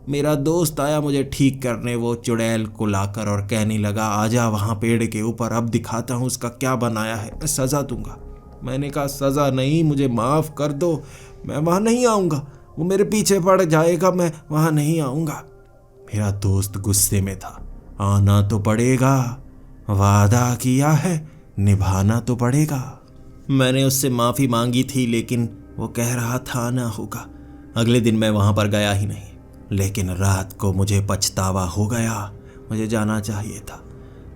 मेरा दोस्त आया मुझे ठीक करने, वो चुड़ैल को लाकर, और कहने लगा, आजा वहाँ पेड़ के ऊपर, अब दिखाता हूँ उसका क्या बनाया है, मैं सज़ा दूंगा। मैंने कहा, सज़ा नहीं, मुझे माफ़ कर दो, मैं वहाँ नहीं आऊँगा, वो मेरे पीछे पड़ जाएगा, मैं वहाँ नहीं आऊँगा। मेरा दोस्त गुस्से में था। आना तो पड़ेगा, वादा किया है, निभाना तो पड़ेगा। मैंने उससे माफ़ी मांगी थी, लेकिन वो कह रहा था आना होगा। अगले दिन मैं वहाँ पर गया ही नहीं, लेकिन रात को मुझे पछतावा हो गया। मुझे जाना चाहिए था।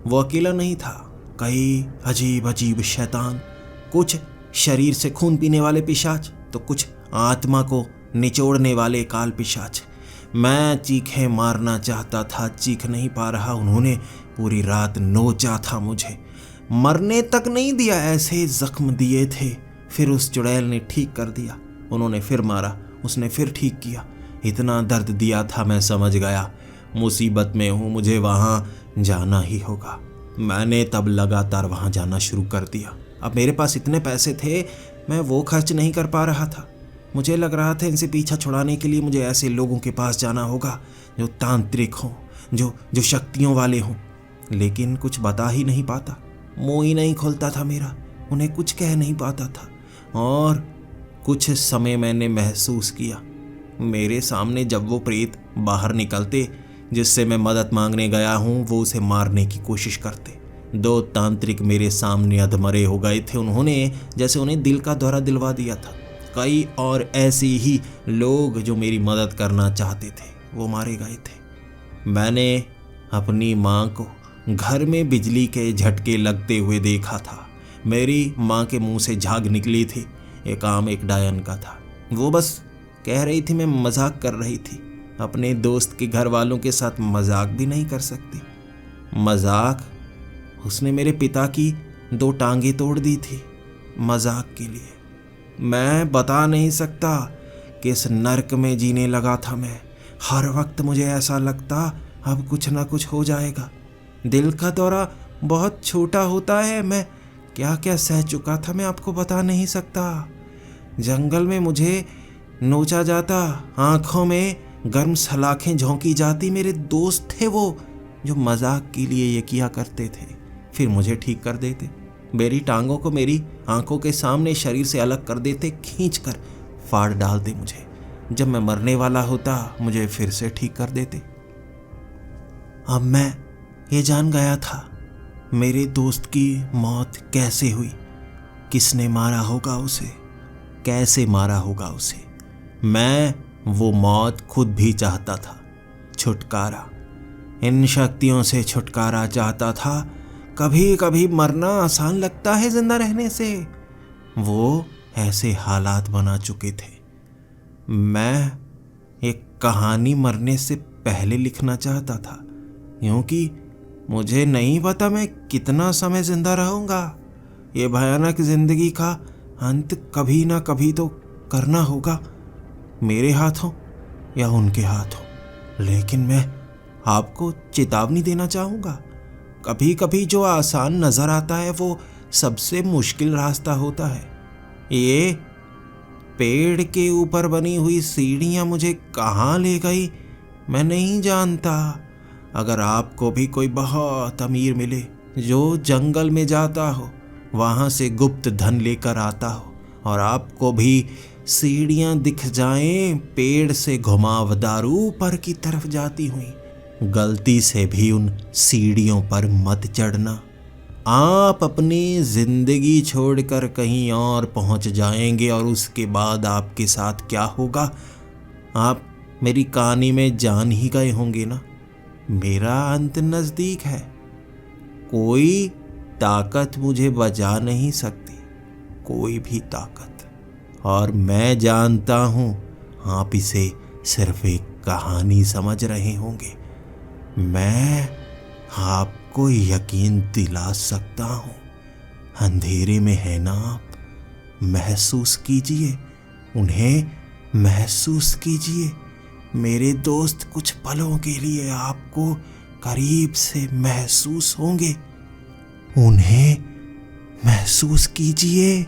वो अकेला नहीं था, कई अजीब अजीब शैतान, कुछ शरीर से खून पीने वाले पिशाच, तो कुछ आत्मा को निचोड़ने वाले काल पिशाच। मैं चीखें मारना चाहता था, चीख नहीं पा रहा। उन्होंने पूरी रात नोचा था मुझे, मरने तक नहीं दिया, ऐसे जख्म दिए थे। फिर उस चुड़ैल ने ठीक कर दिया। उन्होंने फिर मारा, उसने फिर ठीक किया। इतना दर्द दिया था, मैं समझ गया मुसीबत में हूँ, मुझे वहाँ जाना ही होगा। मैंने तब लगातार वहाँ जाना शुरू कर दिया। अब मेरे पास इतने पैसे थे, मैं वो खर्च नहीं कर पा रहा था। मुझे लग रहा था इनसे पीछा छुड़ाने के लिए मुझे ऐसे लोगों के पास जाना होगा जो तांत्रिक हों, जो शक्तियों वाले हों। लेकिन कुछ बता ही नहीं पाता, मुँह ही नहीं खुलता था मेरा, उन्हें कुछ कह नहीं पाता था। और कुछ समय मैंने महसूस किया, मेरे सामने जब वो प्रेत बाहर निकलते जिससे मैं मदद मांगने गया हूँ, वो उसे मारने की कोशिश करते। 2 तांत्रिक मेरे सामने अधमरे हो गए थे। उन्होंने जैसे उन्हें दिल का दौरा दिलवा दिया था। कई और ऐसे ही लोग जो मेरी मदद करना चाहते थे, वो मारे गए थे। मैंने अपनी माँ को घर में बिजली के झटके लगते हुए देखा था। मेरी माँ के मुंह से झाग निकली थी। ये काम एक डायन का था। वो बस कह रही थी, मैं मजाक कर रही थी। अपने दोस्त के घर वालों के साथ मजाक भी नहीं कर सकती। मजाक, उसने मेरे पिता की 2 टांगें तोड़ दी थी मजाक के लिए। मैं बता नहीं सकता किस नर्क में जीने लगा था मैं। हर वक्त मुझे ऐसा लगता अब कुछ ना कुछ हो जाएगा। दिल का दौरा बहुत छोटा होता है। मैं क्या क्या सह चुका था, मैं आपको बता नहीं सकता। जंगल में मुझे नोचा जाता, आंखों में गर्म सलाखें झोंकी जाती। मेरे दोस्त थे वो, जो मजाक के लिए ये किया करते थे, फिर मुझे ठीक कर देते। मेरी टांगों को मेरी आंखों के सामने शरीर से अलग कर देते, खींचकर फाड़ डालते मुझे। जब मैं मरने वाला होता, मुझे फिर से ठीक कर देते। अब मैं ये जान गया था मेरे दोस्त की मौत कैसे हुई, किसने मारा होगा उसे, कैसे मारा होगा उसे। मैं वो मौत खुद भी चाहता था, छुटकारा, इन शक्तियों से छुटकारा चाहता था। कभी कभी मरना आसान लगता है जिंदा रहने से। वो ऐसे हालात बना चुके थे। मैं एक कहानी मरने से पहले लिखना चाहता था, क्योंकि मुझे नहीं पता मैं कितना समय जिंदा रहूंगा। ये भयानक जिंदगी का अंत कभी ना कभी तो करना होगा, मेरे हाथों या उनके हाथों। लेकिन मैं आपको चेतावनी देना चाहूँगा, कभी कभी जो आसान नज़र आता है वो सबसे मुश्किल रास्ता होता है। ये पेड़ के ऊपर बनी हुई सीढ़ियाँ मुझे कहाँ ले गई मैं नहीं जानता। अगर आपको भी कोई बहुत अमीर मिले जो जंगल में जाता हो, वहाँ से गुप्त धन लेकर आता हो, और आपको भी सीढ़ियाँ दिख जाएं पेड़ से घुमावदार ऊपर की तरफ जाती हुई, गलती से भी उन सीढ़ियों पर मत चढ़ना। आप अपनी जिंदगी छोड़कर कहीं और पहुंच जाएंगे, और उसके बाद आपके साथ क्या होगा आप मेरी कहानी में जान ही गए होंगे ना। मेरा अंत नज़दीक है, कोई ताकत मुझे बचा नहीं सकती, कोई भी ताकत। और मैं जानता हूँ आप इसे सिर्फ एक कहानी समझ रहे होंगे। मैं आपको यकीन दिला सकता हूँ, अंधेरे में है ना आप, महसूस कीजिए, उन्हें महसूस कीजिए। मेरे दोस्त कुछ पलों के लिए आपको करीब से महसूस होंगे, उन्हें महसूस कीजिए।